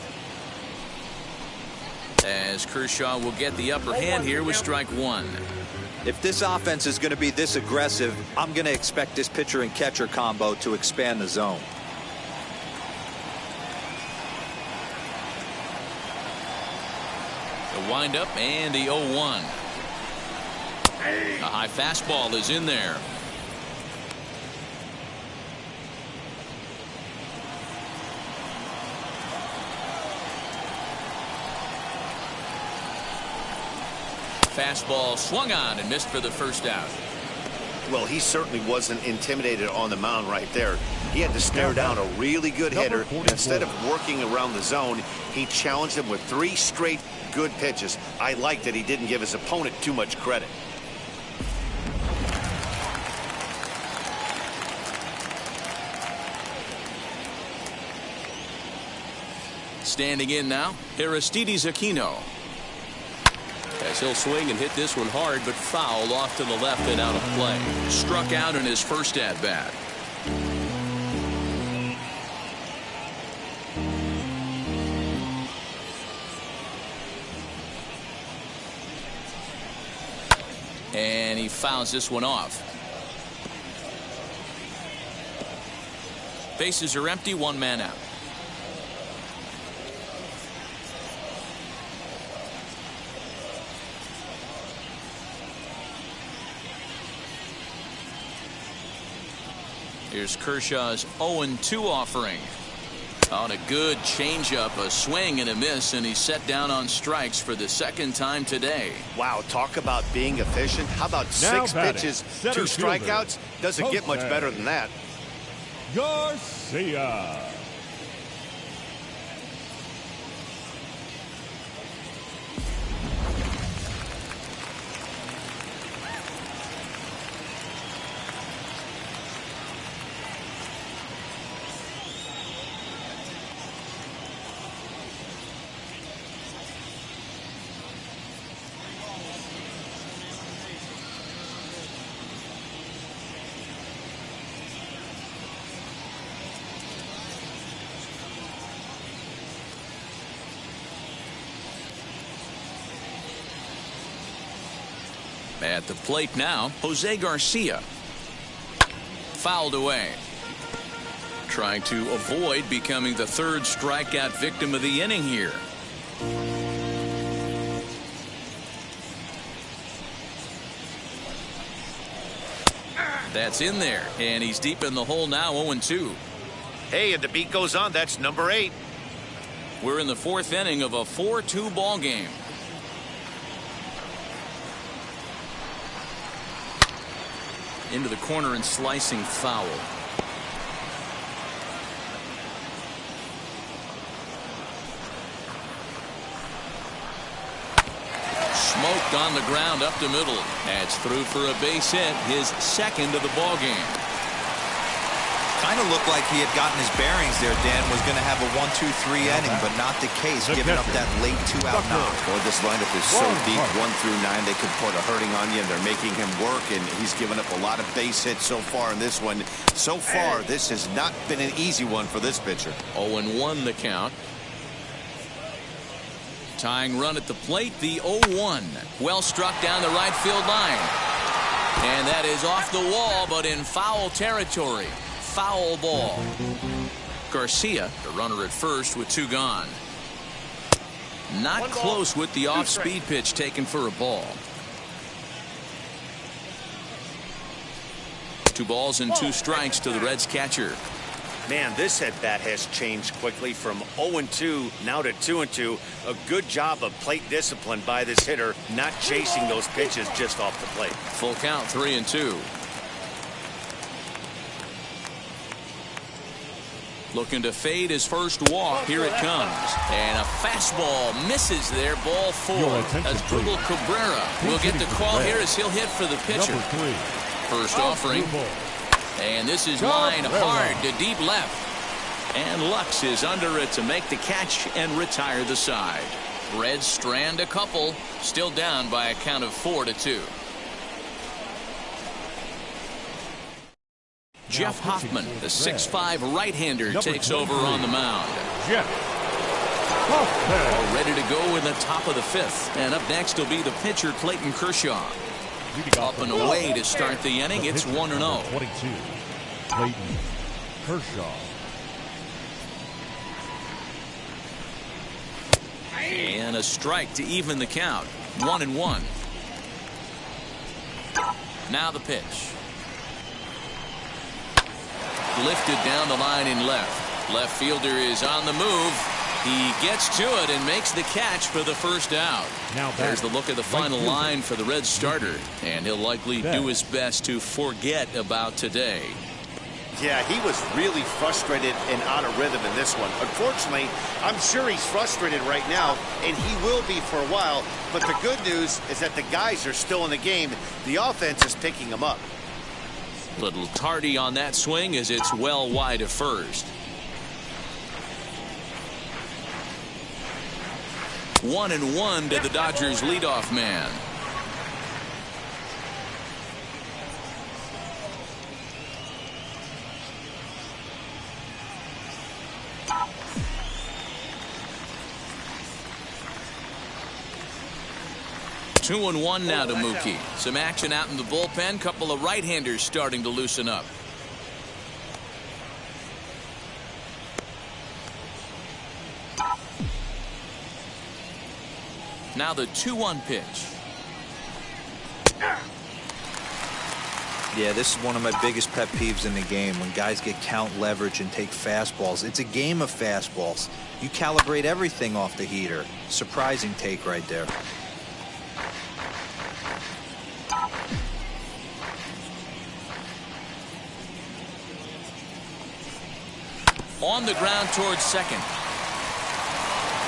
As Kershaw will get the upper hand here with strike one. If this offense is going to be this aggressive, I'm going to expect this pitcher and catcher combo to expand the zone. The windup and the 0-1. A high fastball is in there. Fastball swung on and missed for the first out. Well, he certainly wasn't intimidated on the mound right there. He had to stare down a really good hitter, and instead of working around the zone, he challenged him with 3 straight good pitches. I like that he didn't give his opponent too much credit. Standing in now, Aristides Aquino. As he'll swing and hit this one hard, but foul off to the left and out of play. Struck out in his first at bat. And he fouls this one off. Bases are empty, 1 man out. Here's Kershaw's 0-2 offering. On a good changeup, a swing and a miss, and he's set down on strikes for the second time today. Wow, talk about being efficient. How about 6 pitches, 2 strikeouts? Doesn't get much better than that. Garcia. At the plate now, Jose Garcia. Fouled away. Trying to avoid becoming the 3rd strikeout victim of the inning here. That's in there, and he's deep in the hole now, 0-2. Hey, and the beat goes on. That's number 8. We're in the 4th inning of a 4-2 ball game. Into the corner and slicing foul. Smoked on the ground up the middle. That's through for a base hit, his 2nd of the ball game. Kind of looked like he had gotten his bearings there, Dan. Was going to have a 1-2-3 inning, but not the case, giving up that late 2-out knock. Boy, this lineup is so deep, 1 through 9. They could put a hurting on you, and they're making him work, and he's given up a lot of base hits so far in this one. So far, this has not been an easy one for this pitcher. 0-1 the count. Tying run at the plate, the 0-1. Well struck down the right field line. And that is off the wall, but in foul territory. Foul ball. Garcia, the runner at first with 2 gone. Not close with the off-speed pitch taken for a ball. 2 balls and 2 strikes to the Reds catcher. Man, this at-bat has changed quickly from 0-2 now to 2-2. A good job of plate discipline by this hitter, not chasing those pitches just off the plate. Full count, 3-2. Looking to fade his first walk. Here it comes. And a fastball misses there. Ball 4. As Pujols Cabrera will get the call here as he'll hit for the pitcher. First offering. And this is line hard to deep left. And Lux is under it to make the catch and retire the side. Reds strand a couple. Still down by a count of 4-2. Jeff Hoffman, the 6'5" right-hander, takes over on the mound. Jeff Hoffman. All ready to go in the top of the 5th. And up next will be the pitcher, Clayton Kershaw. Up and away to start the inning. It's 1-0. 22. Clayton Kershaw. And a strike to even the count. 1-1. Now the pitch. Lifted down the line in left. Left fielder is on the move. He gets to it and makes the catch for the first out. Now there's the look at the final line for the Reds starter, and he'll likely do his best to forget about today. Yeah, he was really frustrated and out of rhythm in this one. Unfortunately, I'm sure he's frustrated right now, and he will be for a while. But the good news is that the guys are still in the game. The offense is picking them up. Little tardy on that swing as it's well wide of first. 1-1 to the Dodgers leadoff man. Two and one now to Mookie. Some action out in the bullpen. Couple of right-handers starting to loosen up. Now the 2-1 pitch. Yeah, this is one of my biggest pet peeves in the game, when guys get count leverage and take fastballs. It's a game of fastballs. You calibrate everything off the heater. Surprising take right there. On the ground towards second.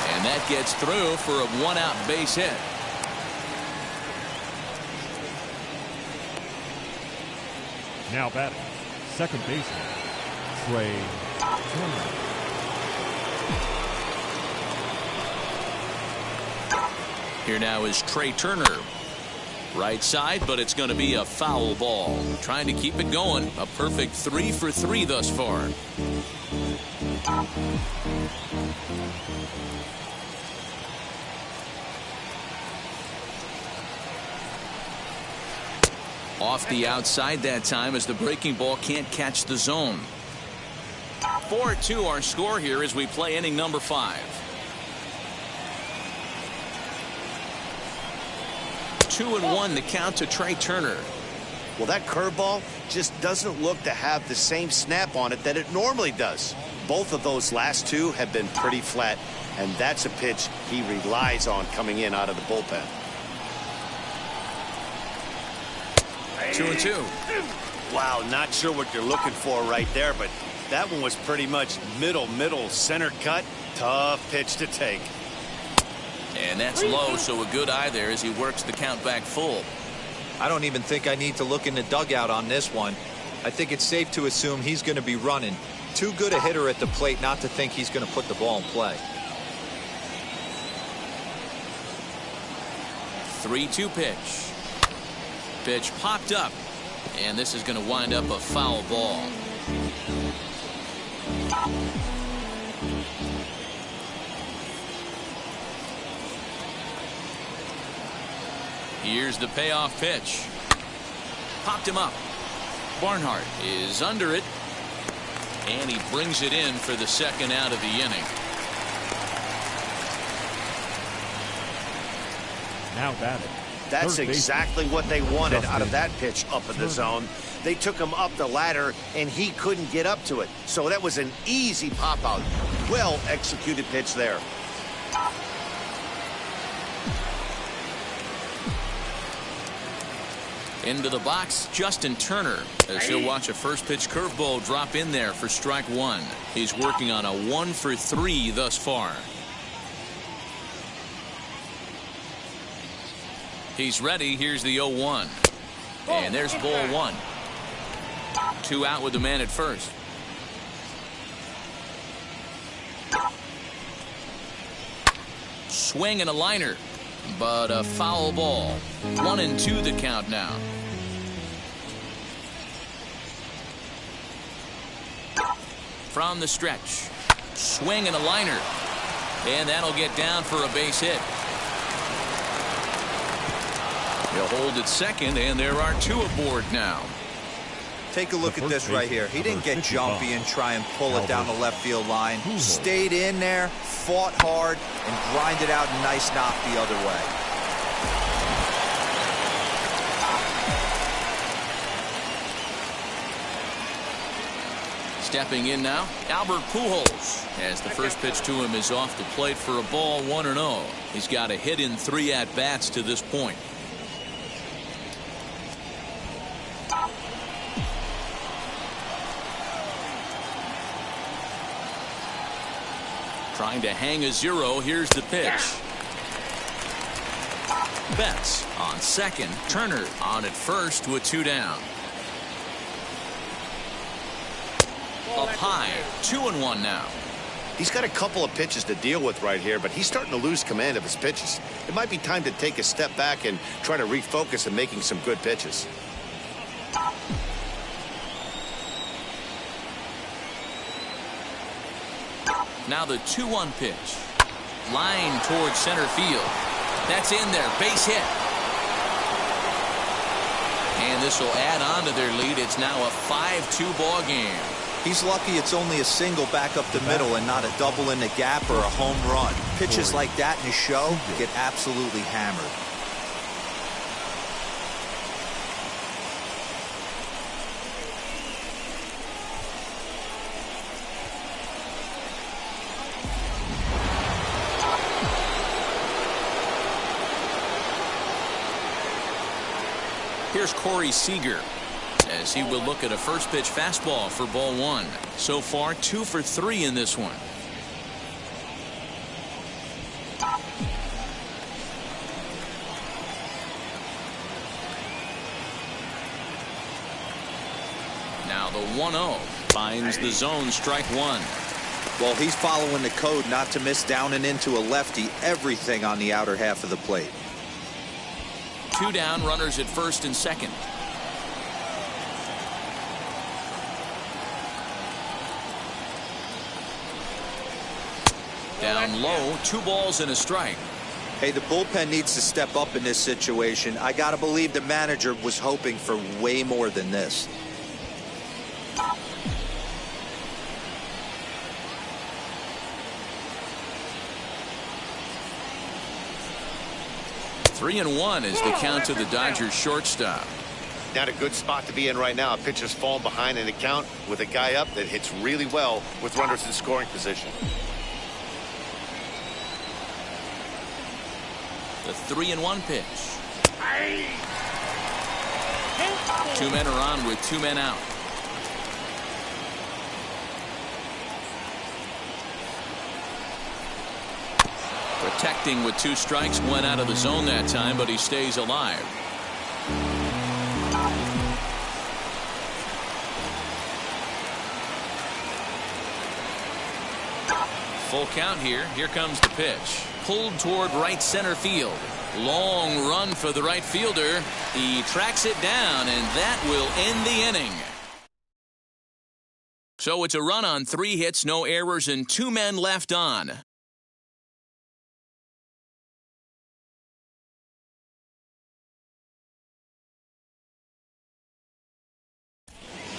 And that gets through for a one-out base hit. Now batting, second baseman, Trey Turner. Here now is Trey Turner. Right side, but it's going to be a foul ball. Trying to keep it going. A perfect 3 for 3 thus far. Off the outside that time as the breaking ball can't catch the zone. 4-2 our score here as we play inning number 5. 2-1 the count to Trey Turner. Well, that curveball just doesn't look to have the same snap on it that it normally does. Both of those last two have been pretty flat, and that's a pitch he relies on coming in out of the bullpen. 2-2. Wow, not sure what you're looking for right there, but that one was pretty much middle center cut. Tough pitch to take. And that's low, so a good eye there as he works the count back full. I don't even think I need to look in the dugout on this one. I think it's safe to assume he's going to be running. Too good a hitter at the plate not to think he's going to put the ball in play. 3-2 pitch. Pitch popped up, and this is going to wind up a foul ball. Here's the payoff pitch. Popped him up. Barnhart is under it, and he brings it in for the second out of the inning. Now batting. That's exactly what they wanted out of that pitch up in the zone. They took him up the ladder, and he couldn't get up to it. So that was an easy pop-out. Well-executed pitch there. Into the box, Justin Turner, as he'll watch a first pitch curveball drop in there for strike 1. He's working on a 1 for 3 thus far. He's ready. Here's the 0-1. And there's ball 1. 2 out with the man at first. Swing and a liner, but a foul ball. 1-2 the count now. from the stretch. Swing and a liner. And that'll get down for a base hit. He'll hold at second, and there are 2 aboard now. Take a look at this right here. He didn't get jumpy and try and pull it down the left field line. Stayed in there, fought hard, and grinded out a nice knock the other way. Stepping in now, Albert Pujols, as the first pitch to him is off the plate for a ball, 1-0. He's got a hit in 3 at-bats to this point. Trying to hang a 0. Here's the pitch. Betts on second. Turner on at first with 2 down. Up high, 2-1 now. He's got a couple of pitches to deal with right here, but he's starting to lose command of his pitches. It might be time to take a step back and try to refocus on making some good pitches. Now the 2-1 pitch. Line towards center field. That's in there. Base hit. And this will add on to their lead. It's now a 5-2 ball game. He's lucky it's only a single back up the middle and not a double in the gap or a home run. Pitches like that in a show get absolutely hammered. Here's Cory Seeger, as he will look at a first pitch fastball for ball 1. So far 2 for 3 in this one. Now the 1-0 finds the zone, strike 1. Well, he's following the code not to miss down and into a lefty. Everything on the outer half of the plate. 2 down, runners at first and second. Down low, 2 balls and a strike. Hey, the bullpen needs to step up in this situation. I gotta believe the manager was hoping for way more than this. Three and 1 is the count to the Dodgers shortstop. Not a good spot to be in right now. A pitcher's falling behind in the count with a guy up that hits really well with runners in scoring position. The 3-1 pitch. 2 men are on with 2 men out. Protecting with 2 strikes, went out of the zone that time, but he stays alive. Full count here. Here comes the pitch. Pulled toward right center field. Long run for the right fielder. He tracks it down, and that will end the inning. So it's a run on 3 hits, no errors, and 2 men left on.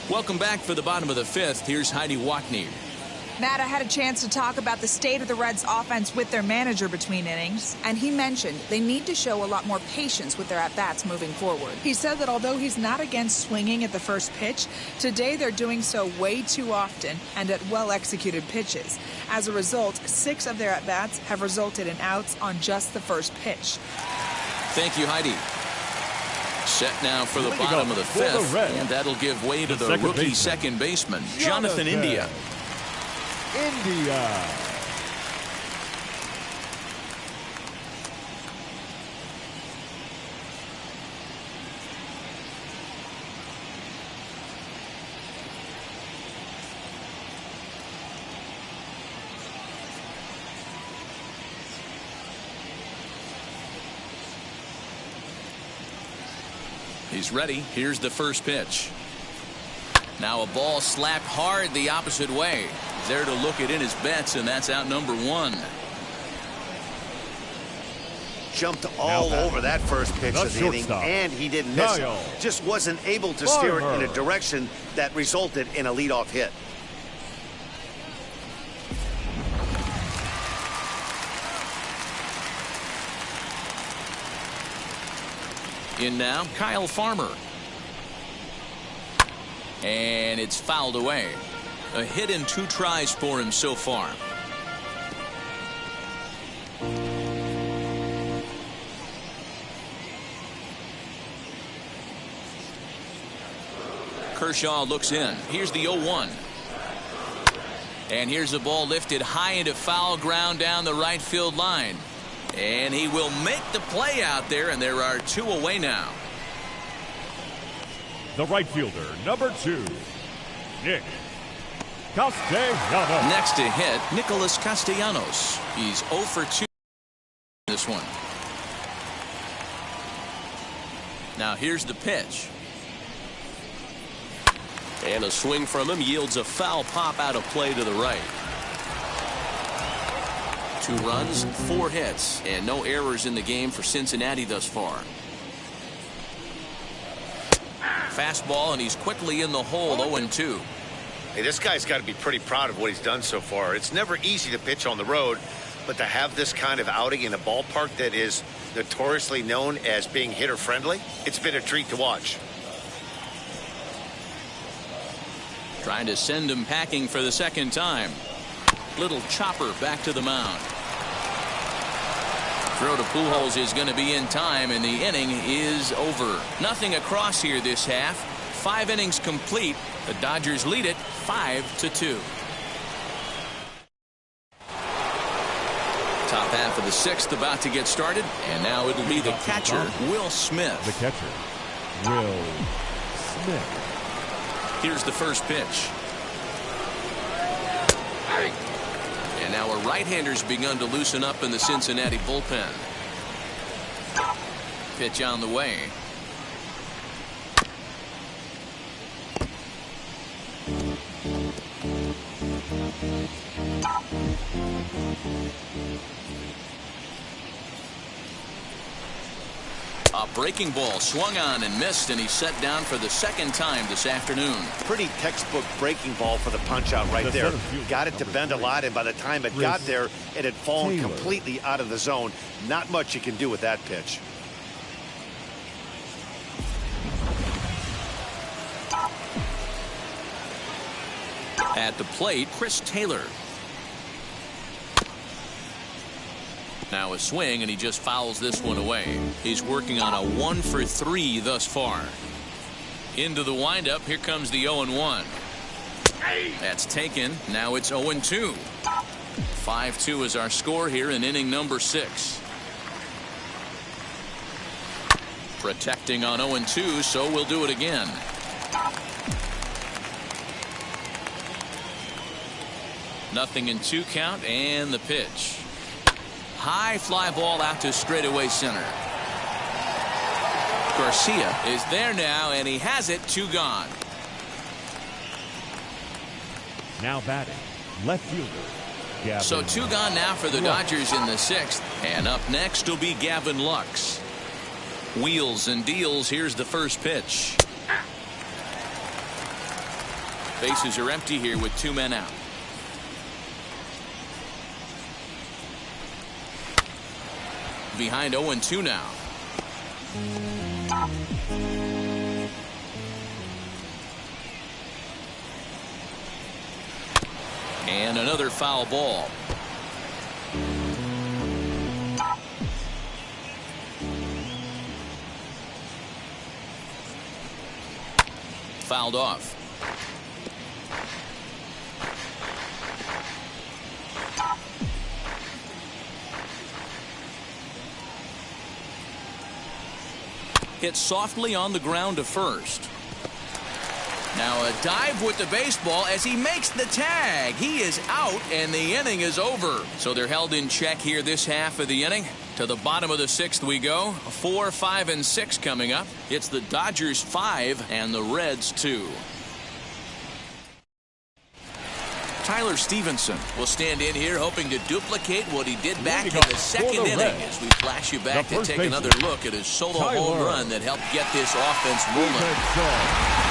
Welcome back for the bottom of the 5th. Here's Heidi Watney. Matt, I had a chance to talk about the state of the Reds offense with their manager between innings, and he mentioned they need to show a lot more patience with their at-bats moving forward. He said that although he's not against swinging at the first pitch, today they're doing so way too often and at well-executed pitches. As a result, 6 of their at-bats have resulted in outs on just the first pitch. Thank you, Heidi. Set now for the bottom of the 5th, and that'll give way to the rookie second baseman, Jonathan India. He's ready. Here's the first pitch. Now a ball slapped hard the opposite way. He's there to look it in his bets, and that's out number 1. Jumped all over that first pitch of the inning, and he didn't miss it. Just wasn't able to steer it in a direction that resulted in a leadoff hit. In now, Kyle Farmer. And it's fouled away. A hit in 2 tries for him so far. Kershaw looks in. Here's the 0-1. And here's the ball lifted high into foul ground down the right field line. And he will make the play out there, and there are 2 away now. The right fielder, number 2, Nick Castellanos. Next to hit, Nicholas Castellanos. He's 0 for 2 in this one. Now here's the pitch. And a swing from him yields a foul pop out of play to the right. 2 runs, 4 hits, and no errors in the game for Cincinnati thus far. Fastball, and he's quickly in the hole. 0-2. Hey, this guy's got to be pretty proud of what he's done so far. It's never easy to pitch on the road, but to have this kind of outing in a ballpark that is notoriously known as being hitter friendly, it's been a treat to watch. Trying to send him packing for the second time. Little chopper back to the mound. Throw to Pujols is going to be in time, and the inning is over. Nothing across here this half. 5 innings complete. The Dodgers lead it 5-2. Top half of the 6th about to get started, and now it'll be the catcher, Will Smith. The catcher, Will Smith. Here's the first pitch. And now a right-hander's begun to loosen up in the Cincinnati bullpen. Pitch on the way. A breaking ball swung on and missed, and he's set down for the second time this afternoon. Pretty textbook breaking ball for the punch out right there. Got it to bend a lot, and by the time it got there, it had fallen completely out of the zone. Not much you can do with that pitch. At the plate, Chris Taylor. Now a swing, and he just fouls this one away. He's working on a 1 for 3 thus far. Into the windup. Here comes the 0-1. That's taken. Now it's 0-2. 5-2 is our score here in inning number 6. Protecting on 0-2, so we'll do it again. Nothing in 2 count, and the pitch. High fly ball out to straightaway center. Garcia is there now, and he has it. 2 gone. Now batting, left fielder, Gavin. So 2 gone now for the Dodgers in the 6th. And up next will be Gavin Lux. Wheels and deals. Here's the first pitch. Bases are empty here with 2 men out. Behind 0-2 now. And another foul ball. Fouled off. Hit softly on the ground to first. Now a dive with the baseball as he makes the tag. He is out, and the inning is over. So they're held in check here this half of the inning. To the bottom of the 6th we go. 4, 5, and 6 coming up. It's the Dodgers 5 and the Reds 2. Tyler Stevenson will stand in here hoping to duplicate what he did back in the second inning as we flash you back to take another look at his solo home run that helped get this offense rolling.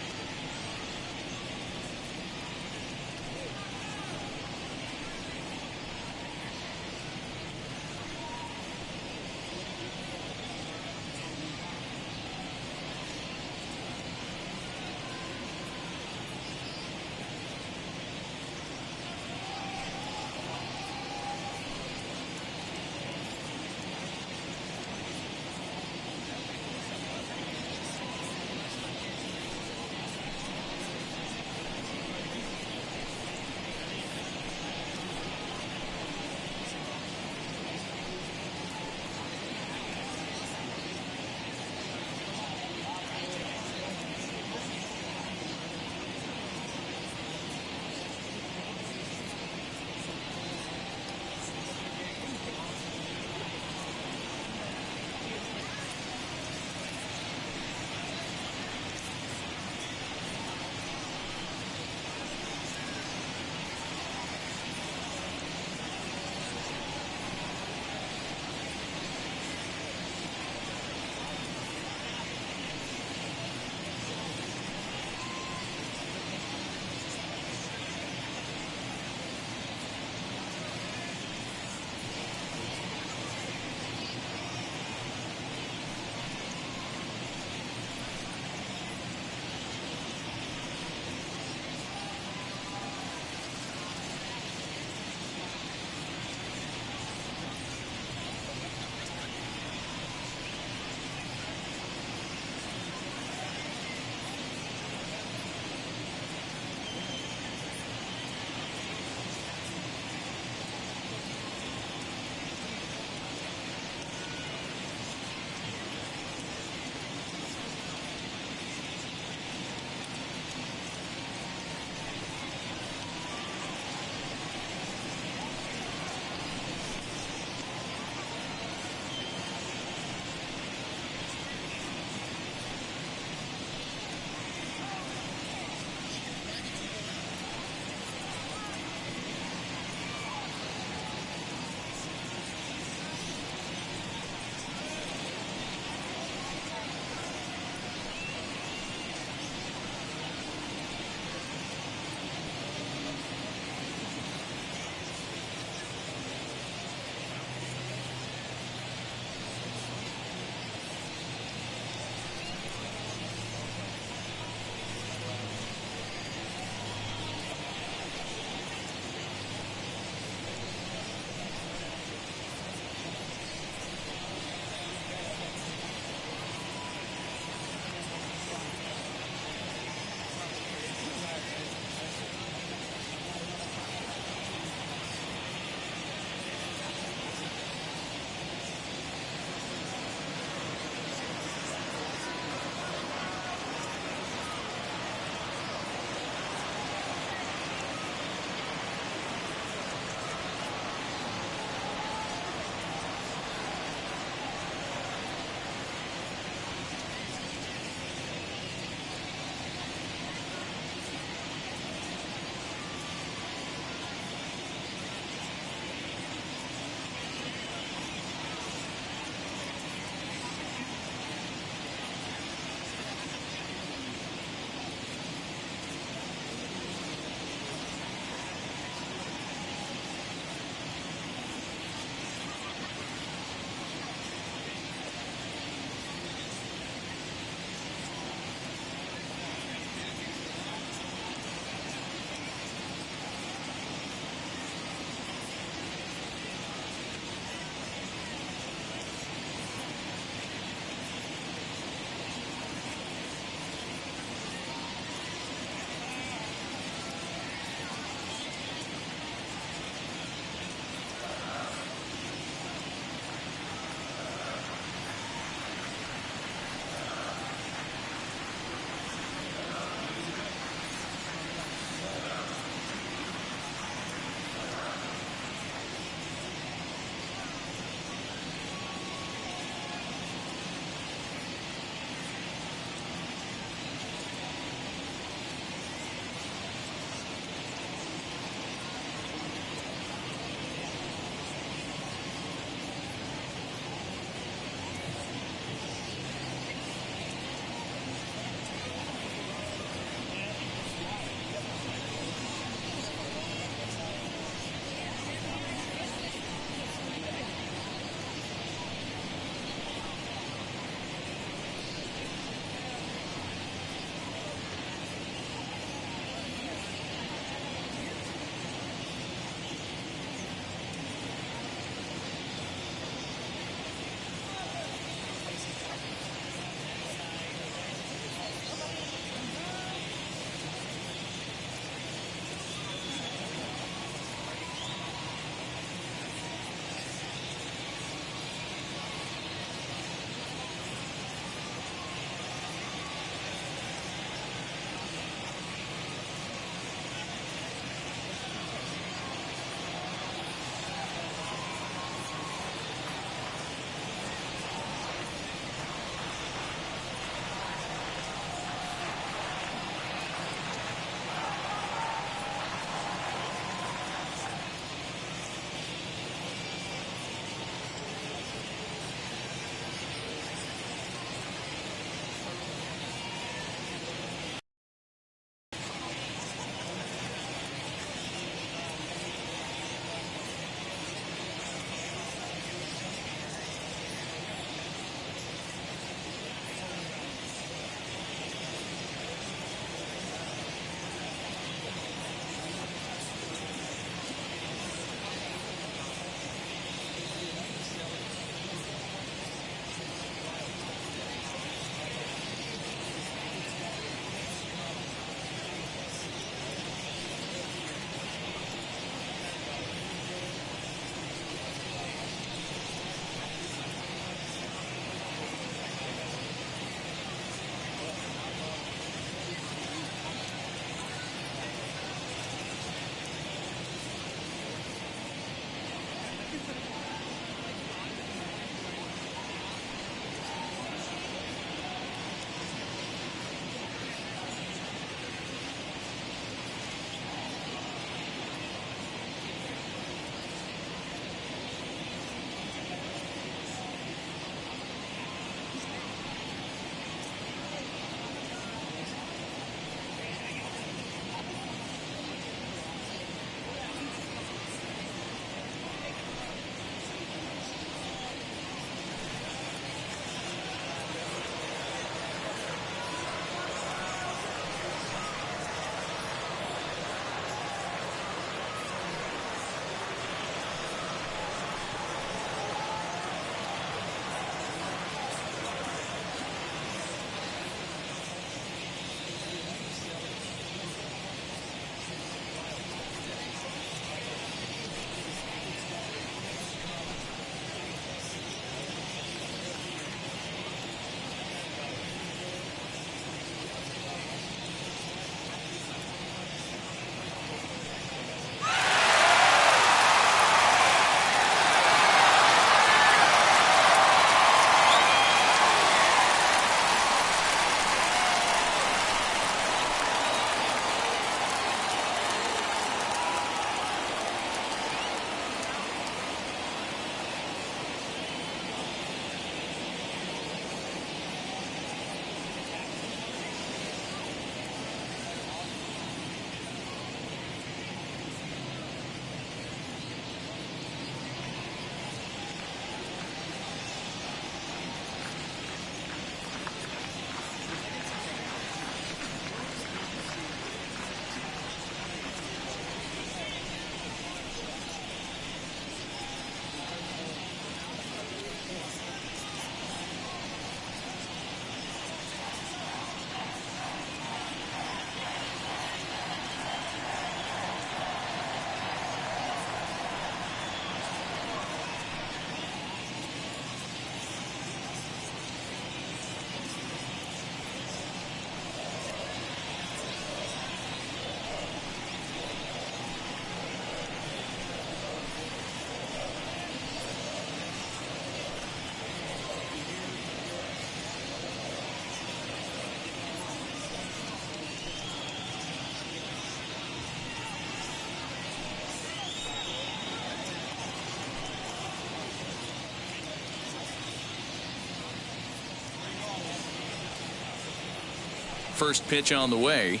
First pitch on the way.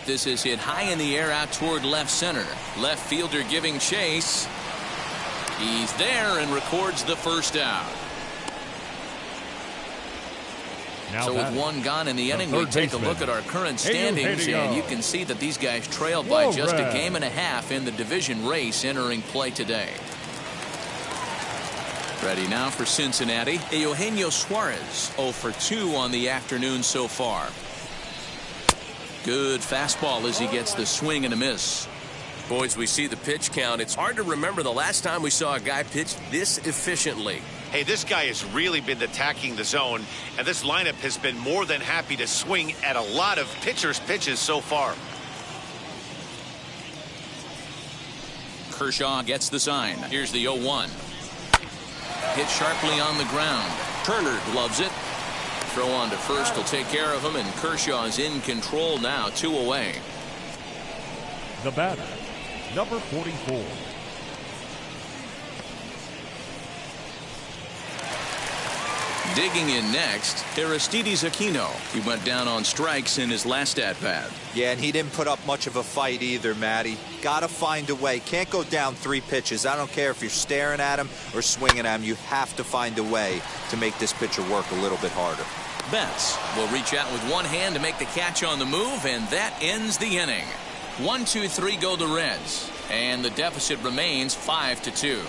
This is hit high in the air out toward left center. Left fielder giving chase. He's there and records the first out. Now so with one gone in the inning, we take a look at our current standings, and you can see that these guys trailed by just a game and a half in the division race entering play today. Ready now for Cincinnati. Eugenio Suarez 0 for 2 on the afternoon so far. Good fastball as he gets the swing and a miss. Boys, we see the pitch count. It's hard to remember the last time we saw a guy pitch this efficiently. Hey, this guy has really been attacking the zone, and this lineup has been more than happy to swing at a lot of pitchers' pitches so far. Kershaw gets the sign. Here's the 0-1. Hit sharply on the ground. Turner gloves it. Throw on to first will take care of him, and Kershaw is in control now, 2 away. The batter, number 44. Digging in next, Aristides Aquino. He went down on strikes in his last at-bat. Yeah, and he didn't put up much of a fight either, Matty. Gotta find a way. Can't go down 3 pitches. I don't care if you're staring at him or swinging at him. You have to find a way to make this pitcher work a little bit harder. Betts will reach out with one hand to make the catch on the move, and that ends the inning. 1-2-3 go the Reds, and the deficit remains 5-2.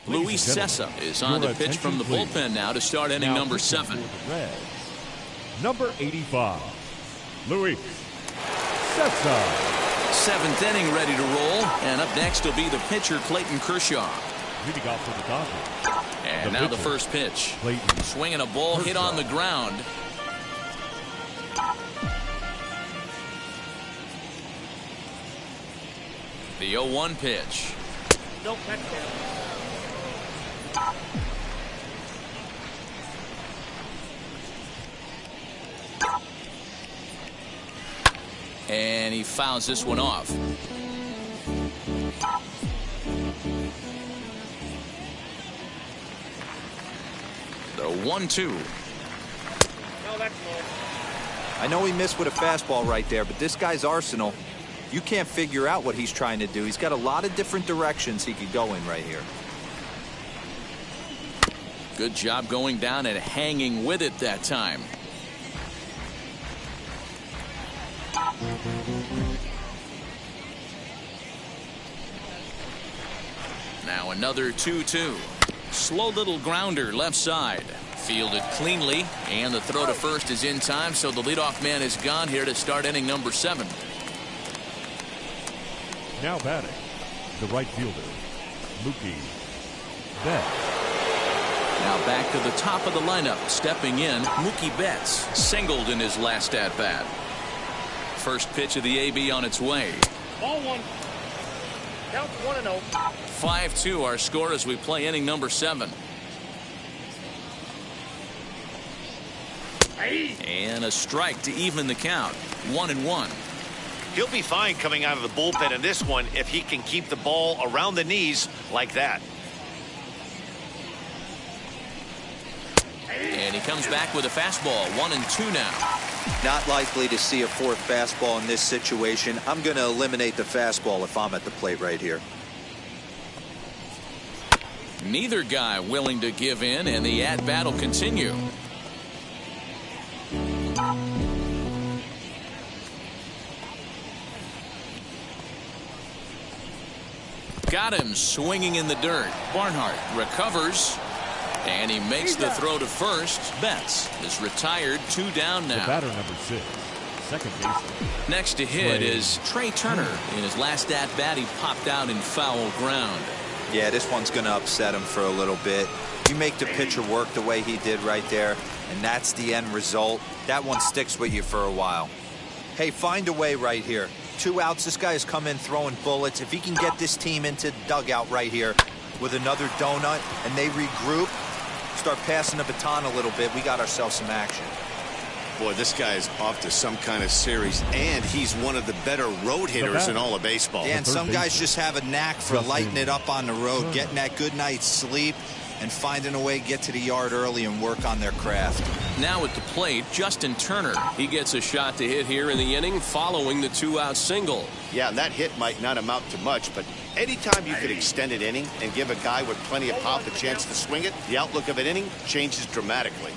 Luis Cessa is on to pitch from the bullpen now to start inning number 7. Number 85, Luis Cessa. 7th inning ready to roll, and up next will be the pitcher Clayton Kershaw. Leading off for the Dodgers. And now the first pitch. Clayton Swinging a ball hit on the ground. The 0-1 pitch. No touchdown. And he fouls this one off. The 1-2. No, that's low. I know he missed with a fastball right there, but this guy's arsenal, you can't figure out what he's trying to do. He's got a lot of different directions he could go in right here. Good job going down and hanging with it that time. Now another 2-2. Slow little grounder left side. Fielded cleanly, and the throw to first is in time, so the leadoff man is gone here to start inning number 7. Now batting, the right fielder, Mookie Betts. Now back to the top of the lineup. Stepping in, Mookie Betts singled in his last at-bat. First pitch of the AB on its way. Ball 1. Count 1-0. 5-2 our score as we play inning number 7. And a strike to even the count. 1-1. He'll be fine coming out of the bullpen in this one if he can keep the ball around the knees like that. And he comes back with a fastball. 1-2 now. Not likely to see a fourth fastball in this situation. I'm going to eliminate the fastball if I'm at the plate right here. Neither guy willing to give in, and the at-bat will continue. Got him swinging in the dirt. Barnhart recovers, and he makes the throw to first. Betts is retired. 2 down now. The batter number 6, second baseman. Next to hit is Trey Turner. In his last at-bat, he popped out in foul ground. Yeah, this one's going to upset him for a little bit. You make the pitcher work the way he did right there, and that's the end result. That one sticks with you for a while. Hey, find a way right here. 2 outs. This guy has come in throwing bullets. If he can get this team into the dugout right here with another donut and they regroup, start passing the baton a little bit, we got ourselves some action. Boy, this guy is off to some kind of series, and he's one of the better road hitters in all of baseball. Yeah, and some guys just have a knack for lighting it up on the road, getting that good night's sleep, and finding a way to get to the yard early and work on their craft. Now at the plate, Justin Turner. He gets a shot to hit here in the inning following the 2-out single. Yeah, and that hit might not amount to much, but anytime you could extend an inning and give a guy with plenty of pop a chance to swing it, the outlook of an inning changes dramatically.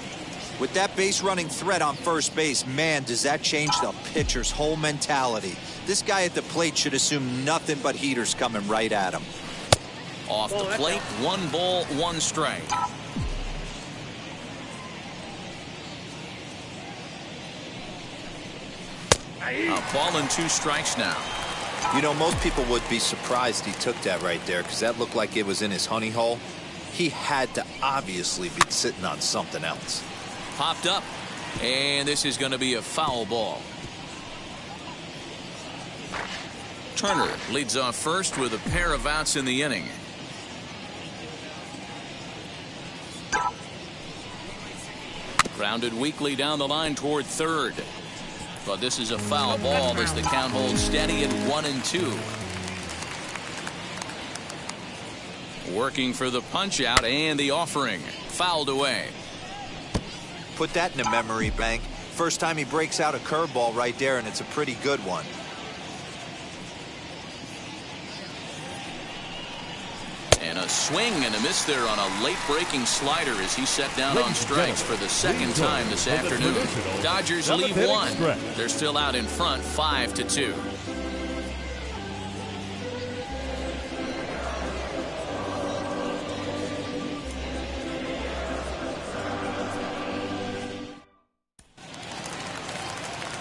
With that base running threat on first base, man, does that change the pitcher's whole mentality. This guy at the plate should assume nothing but heaters coming right at him. Off the plate, 1 ball, 1 strike. A ball and 2 strikes now. You know, most people would be surprised he took that right there because that looked like it was in his honey hole. He had to obviously be sitting on something else. Popped up, and this is going to be a foul ball. Turner leads off first with a pair of outs in the inning. Grounded weakly down the line toward third. But this is a foul ball as the count holds steady at 1-2. Working for the punch out and the offering. Fouled away. Put that in the memory bank. First time he breaks out a curveball right there, and it's a pretty good one. And a swing and a miss there on a late breaking slider as he set down on strikes for the second time this afternoon. Dodgers leave 1. They're still out in front 5-2.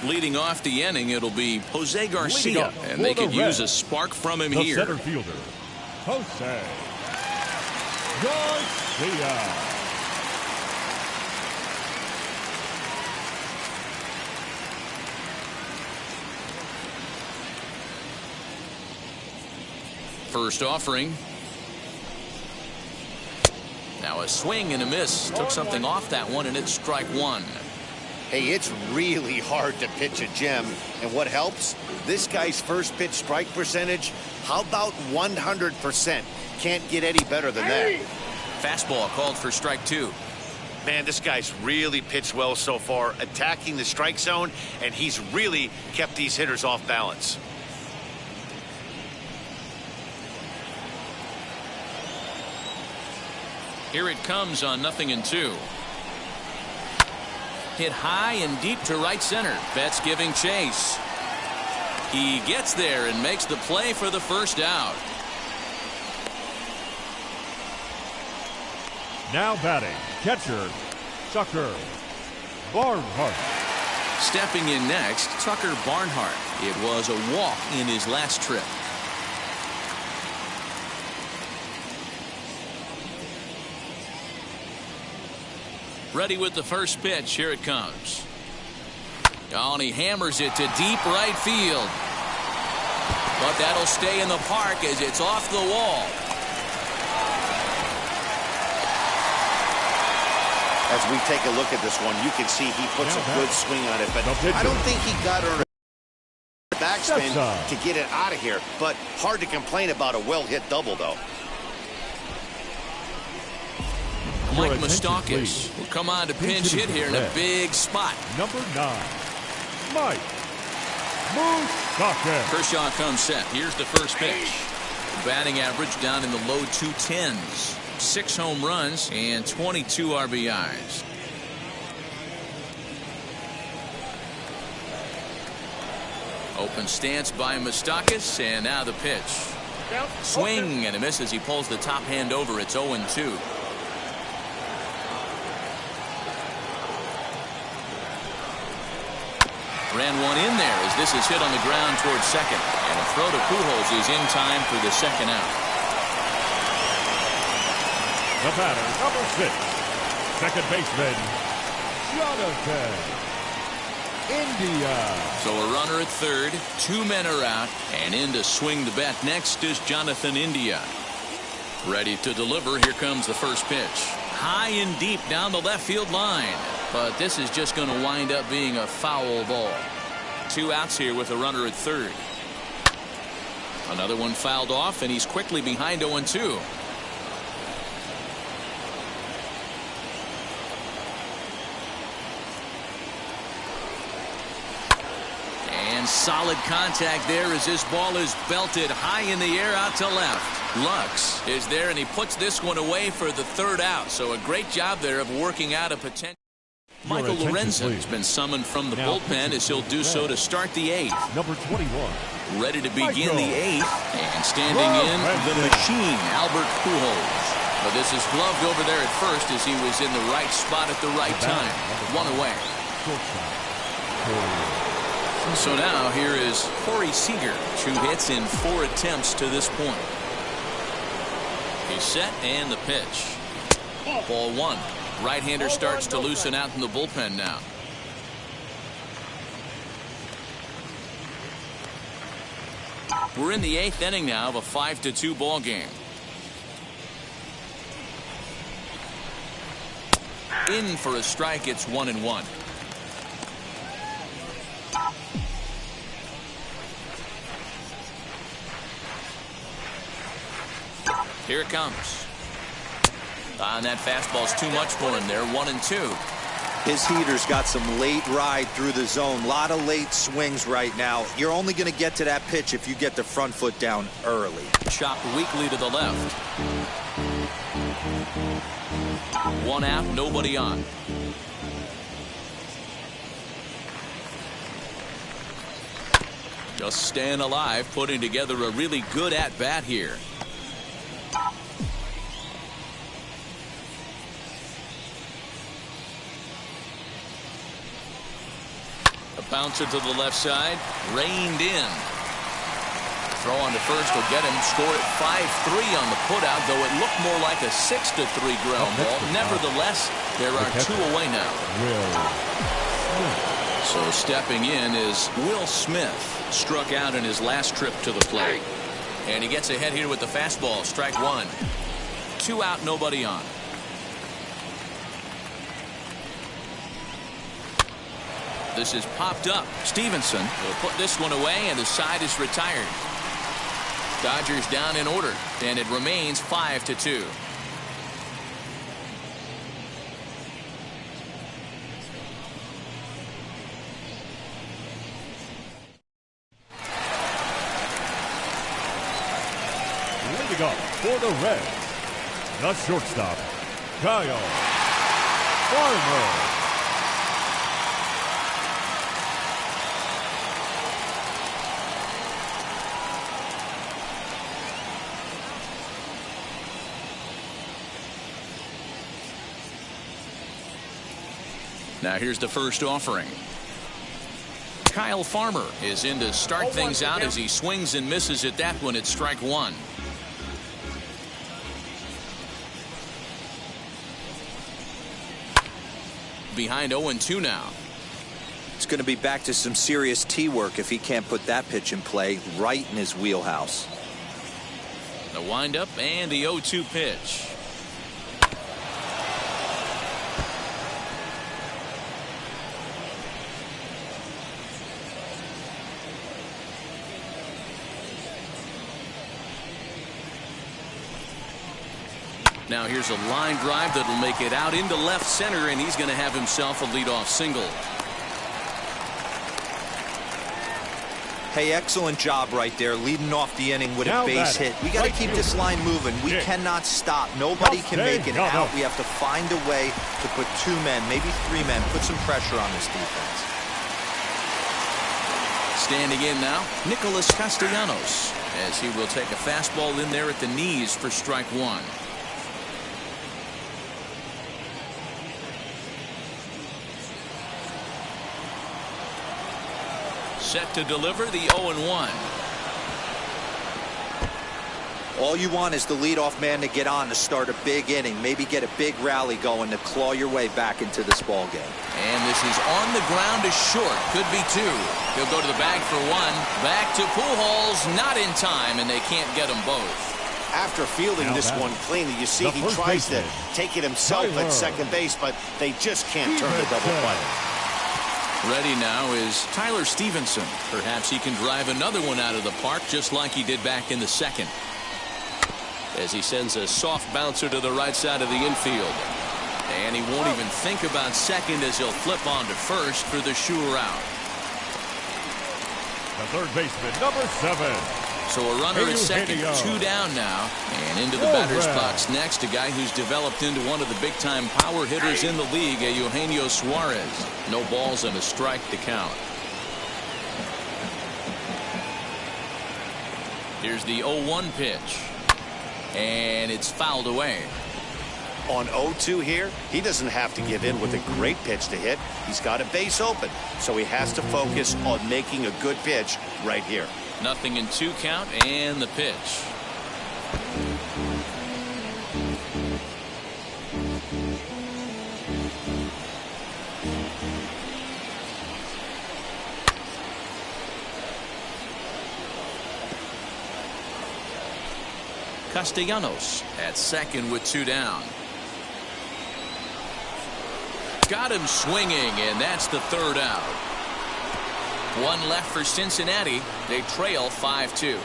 Leading off the inning, it'll be Jose Garcia, and they could use a spark from him here. Center fielder, Jose. Garcia. First offering. Now a swing and a miss. Took something off that one, and it's strike one. Hey, it's really hard to pitch a gem. And what helps? This guy's first pitch strike percentage, how about 100%? Can't get any better than that. Fastball called for strike two. Man, this guy's really pitched well so far, attacking the strike zone, and he's really kept these hitters off balance. Here it comes on 0-2. Hit high and deep to right center. Betts giving chase. He gets there and makes the play for the first out. Now batting, catcher, Tucker Barnhart. Stepping in next, Tucker Barnhart. It was a walk in his last trip. Ready with the first pitch. Here it comes. Oh, and he hammers it to deep right field. But that'll stay in the park as it's off the wall. As we take a look at this one, you can see he puts a good swing on it, but I don't think he got on a backspin to get it out of here. But hard to complain about a well-hit double, though. Mike Moustakas will come on to pinch hit here in a big spot. Number 9, Mike Moustakas. Kershaw comes set. Here's the first pitch. Batting average down in the low 210s. 6 home runs and 22 RBIs. Open stance by Moustakas, and now the pitch. Swing and a miss as he pulls the top hand over. It's 0-2. Ran one in there as this is hit on the ground towards second. And a throw to Pujols is in time for the second out. The batter, number 6, second baseman, Jonathan India. So a runner at third, 2 men are out, and in to swing the bat next is Jonathan India. Ready to deliver. Here comes the first pitch. High and deep down the left field line. But this is just going to wind up being a foul ball. 2 outs here with a runner at third. Another one fouled off, and he's quickly behind 0-2. And solid contact there as this ball is belted high in the air out to left. Lux is there, and he puts this one away for the third out. So a great job there of working out a potential. Michael Lorenzen has been summoned from the bullpen as he'll do so to start the 8th. Number 21. Ready to begin the 8th. And standing in, the machine, Albert Pujols. But this is gloved over there at first as he was in the right spot at the right time. 1 away. So now here is Cory Seeger. 2 hits in 4 attempts to this point. He's set, and the pitch. Ball 1. Right-hander starts to loosen out in the bullpen now. We're in the 8th inning now of a 5-2 ball game. In for a strike. It's 1-1. Here it comes. And that fastball's too much for him there. 1-2. His heater's got some late ride through the zone. A lot of late swings right now. You're only going to get to that pitch if you get the front foot down early. Chopped weakly to the left. 1 out, nobody on. Just staying alive, putting together a really good at-bat here. A bouncer to the left side, reined in. throw on to first will get him. Score at 5-3 on the putout, though it looked more like a 6-3 ground ball. Nevertheless, there are 2 away now. So stepping in is Will Smith. Struck out in his last trip to the plate. And he gets ahead here with the fastball. Strike 1. 2 out, nobody on. This is popped up. Stevenson will put this one away, and the side is retired. Dodgers down in order, and it remains 5-2. Leading up for the Reds, the shortstop, Kyle Barnhart. Now here's the first offering. Kyle Farmer is in to start things out as he swings and misses at that one at strike 1. Behind 0-2 now. It's going to be back to some serious tee work if he can't put that pitch in play right in his wheelhouse. The windup and the 0-2 pitch. Now here's a line drive that'll make it out into left center, and he's going to have himself a leadoff single. Hey, excellent job right there, leading off the inning with a base hit. We got to keep this line moving. We cannot stop. Nobody can make an out. We have to find a way to put 2 men, maybe 3 men, put some pressure on this defense. Standing in now, Nicholas Castellanos, as he will take a fastball in there at the knees for strike 1. Set to deliver the 0-1. All you want is the leadoff man to get on to start a big inning, maybe get a big rally going to claw your way back into this ball game. And this is on the ground to short. Could be 2. He'll go to the bag for 1. Back to Pujols, not in time, and they can't get them both. After fielding this one cleanly, you see he tries to take it himself at second base, but they just can't turn the double play. Ready now is Tyler Stevenson. Perhaps he can drive another one out of the park just like he did back in the second. As he sends a soft bouncer to the right side of the infield. And he won't even think about second as he'll flip on to first for the sure out. The third baseman, number 7. So a runner at second, 2 down now. And into the batter's box next, a guy who's developed into one of the big-time power hitters in the league, Eugenio Suarez. No balls and a strike to count. Here's the 0-1 pitch. And it's fouled away. On 0-2 here, he doesn't have to give in with a great pitch to hit. He's got a base open, so he has to focus on making a good pitch right here. Nothing in 2 count, and the pitch. Castellanos at second with 2 down. Got him swinging, and that's the 3rd out. 1 left for Cincinnati. They trail 5-2.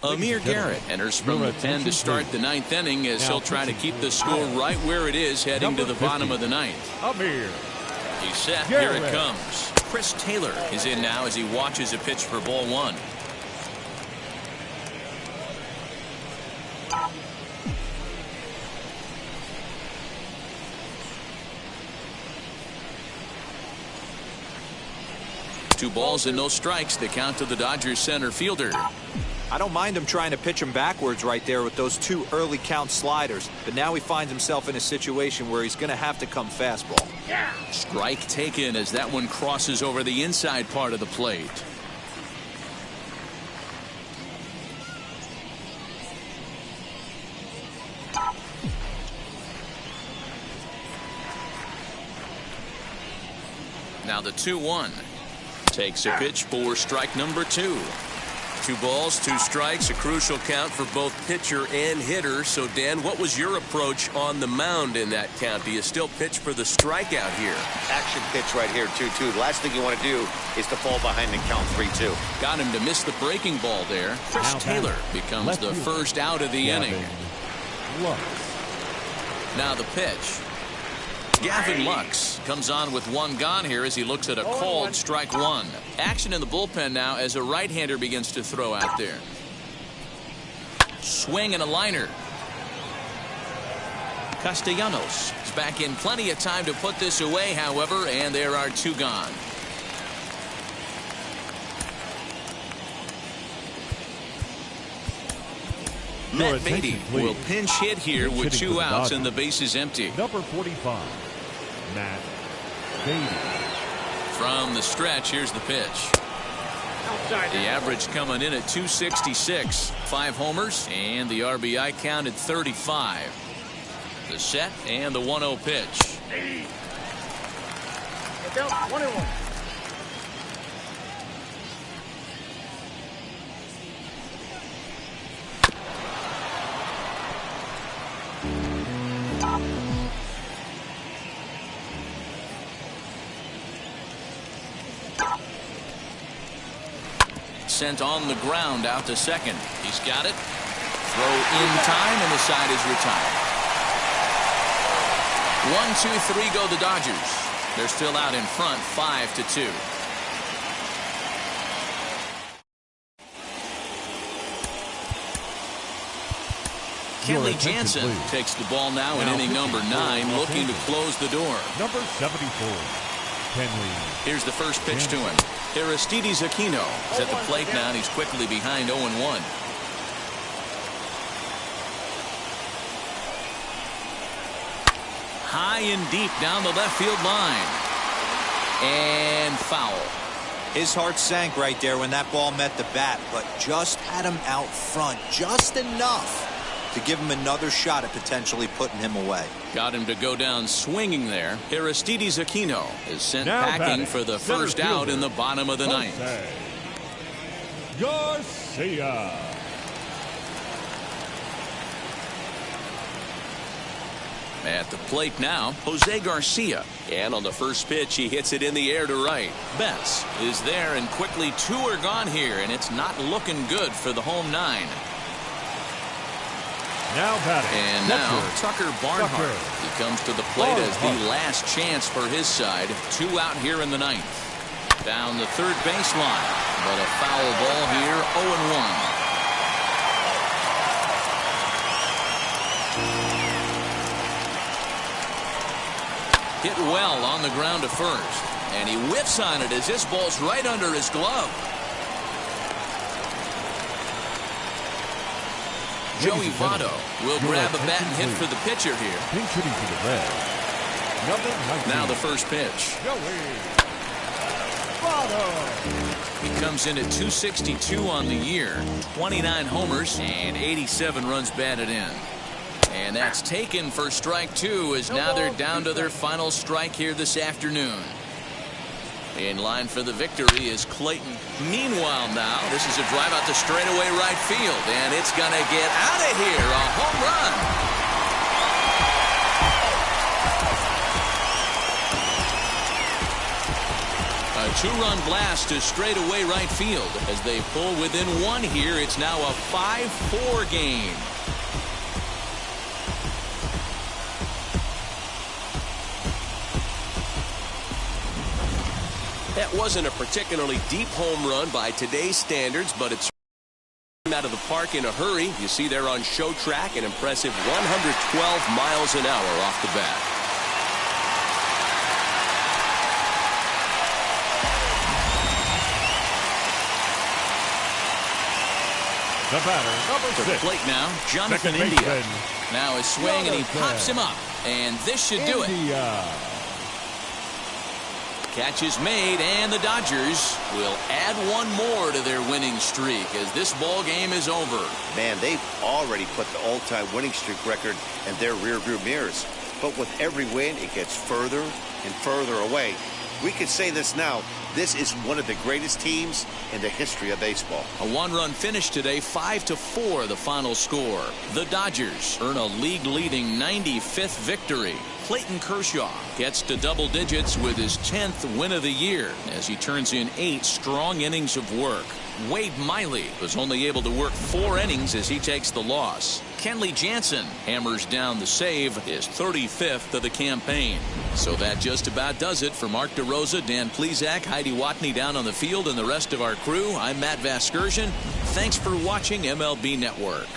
Amir Garrett enters from the pen to start the 9th inning as he'll try to keep the score right where it is heading to the bottom of the 9th. Amir. He's set. Here it comes. Chris Taylor is in now as he watches a pitch for ball 1. Two balls and no strikes. The count to the Dodgers center fielder. I don't mind him trying to pitch him backwards right there with those 2 early count sliders, but now he finds himself in a situation where he's going to have to come fastball. Yeah. Strike taken as that one crosses over the inside part of the plate. Now the 2-1. Takes a pitch for strike number 2. 2 balls, 2 strikes, a crucial count for both pitcher and hitter. So, Dan, what was your approach on the mound in that count? Do you still pitch for the strikeout here? Action pitch right here, 2-2. The last thing you want to do is to fall behind and count 3-2. Got him to miss the breaking ball there. Chris Taylor becomes the first out of the inning. Lux. Now the pitch. Gavin Lux comes on with 1 gone here as he looks at a called strike 1. Action in the bullpen now as a right-hander begins to throw out there. Swing and a liner. Castellanos is back in plenty of time to put this away, however, and there are 2 gone. Matt Beatty will pinch hit here with 2 outs and the base is empty. Number 45, Matt Beatty. From the stretch, here's the pitch. The average coming in at 266. 5 homers and the RBI count at 35. The set and the 1-0 pitch. Get down, 1-1. Sent on the ground out to second. He's got it. Throw in time and the side is retired. 1-2-3 go the Dodgers. They're still out in front 5-2. Kenley Jansen takes the ball now in inning number 9, looking to close the door. Number 74, Kenley. Here's the first pitch to him. Aristides Aquino is at the plate now, and he's quickly behind 0-1. High and deep down the left field line. And foul. His heart sank right there when that ball met the bat, but just had him out front just enough to give him another shot at potentially putting him away. Got him to go down swinging there. Aristides Aquino is sent packing for the first out in the bottom of the 9th. Garcia. At the plate now, Jose Garcia. And on the first pitch, he hits it in the air to right. Betts is there, and quickly 2 are gone here, and it's not looking good for the home 9. Now batting. And now Tucker Barnhart. He comes to the plate as the last chance for his side. 2 out here in the 9th. Down the third baseline. But a foul ball here, 0-1. Hit well on the ground to first. And he whiffs on it as this ball's right under his glove. Joey Votto will grab a bat and hit for the pitcher here. Pinch hitting for the Reds. Now the first pitch. He comes in at 262 on the year, 29 homers and 87 runs batted in. And that's taken for strike 2 as now they're down to their final strike here this afternoon. In line for the victory is Clayton. Meanwhile now, this is a drive out to straightaway right field, and it's going to get out of here. A home run. A 2-run blast to straightaway right field. As they pull within 1 here, it's now a 5-4 game. That wasn't a particularly deep home run by today's standards, but it's out of the park in a hurry. You see there on show track an impressive 112 miles an hour off the bat. The batter, number To the 6. plate now, Jonathan Second India. baseman, Now his swing, and he pops him up. And this should do it. India. Catch is made, and the Dodgers will add one more to their winning streak as this ball game is over. Man, they've already put the all-time winning streak record in their rearview mirrors. But with every win, it gets further and further away. We could say this now. This is one of the greatest teams in the history of baseball. A one-run finish today, 5-4 the final score. The Dodgers earn a league-leading 95th victory. Clayton Kershaw gets to double digits with his 10th win of the year as he turns in 8 strong innings of work. Wade Miley was only able to work 4 innings as he takes the loss. Kenley Jansen hammers down the save, his 35th of the campaign. So that just about does it. For Mark DeRosa, Dan Plesac, Heidi Watney down on the field, and the rest of our crew, I'm Matt Vasgersian. Thanks for watching MLB Network.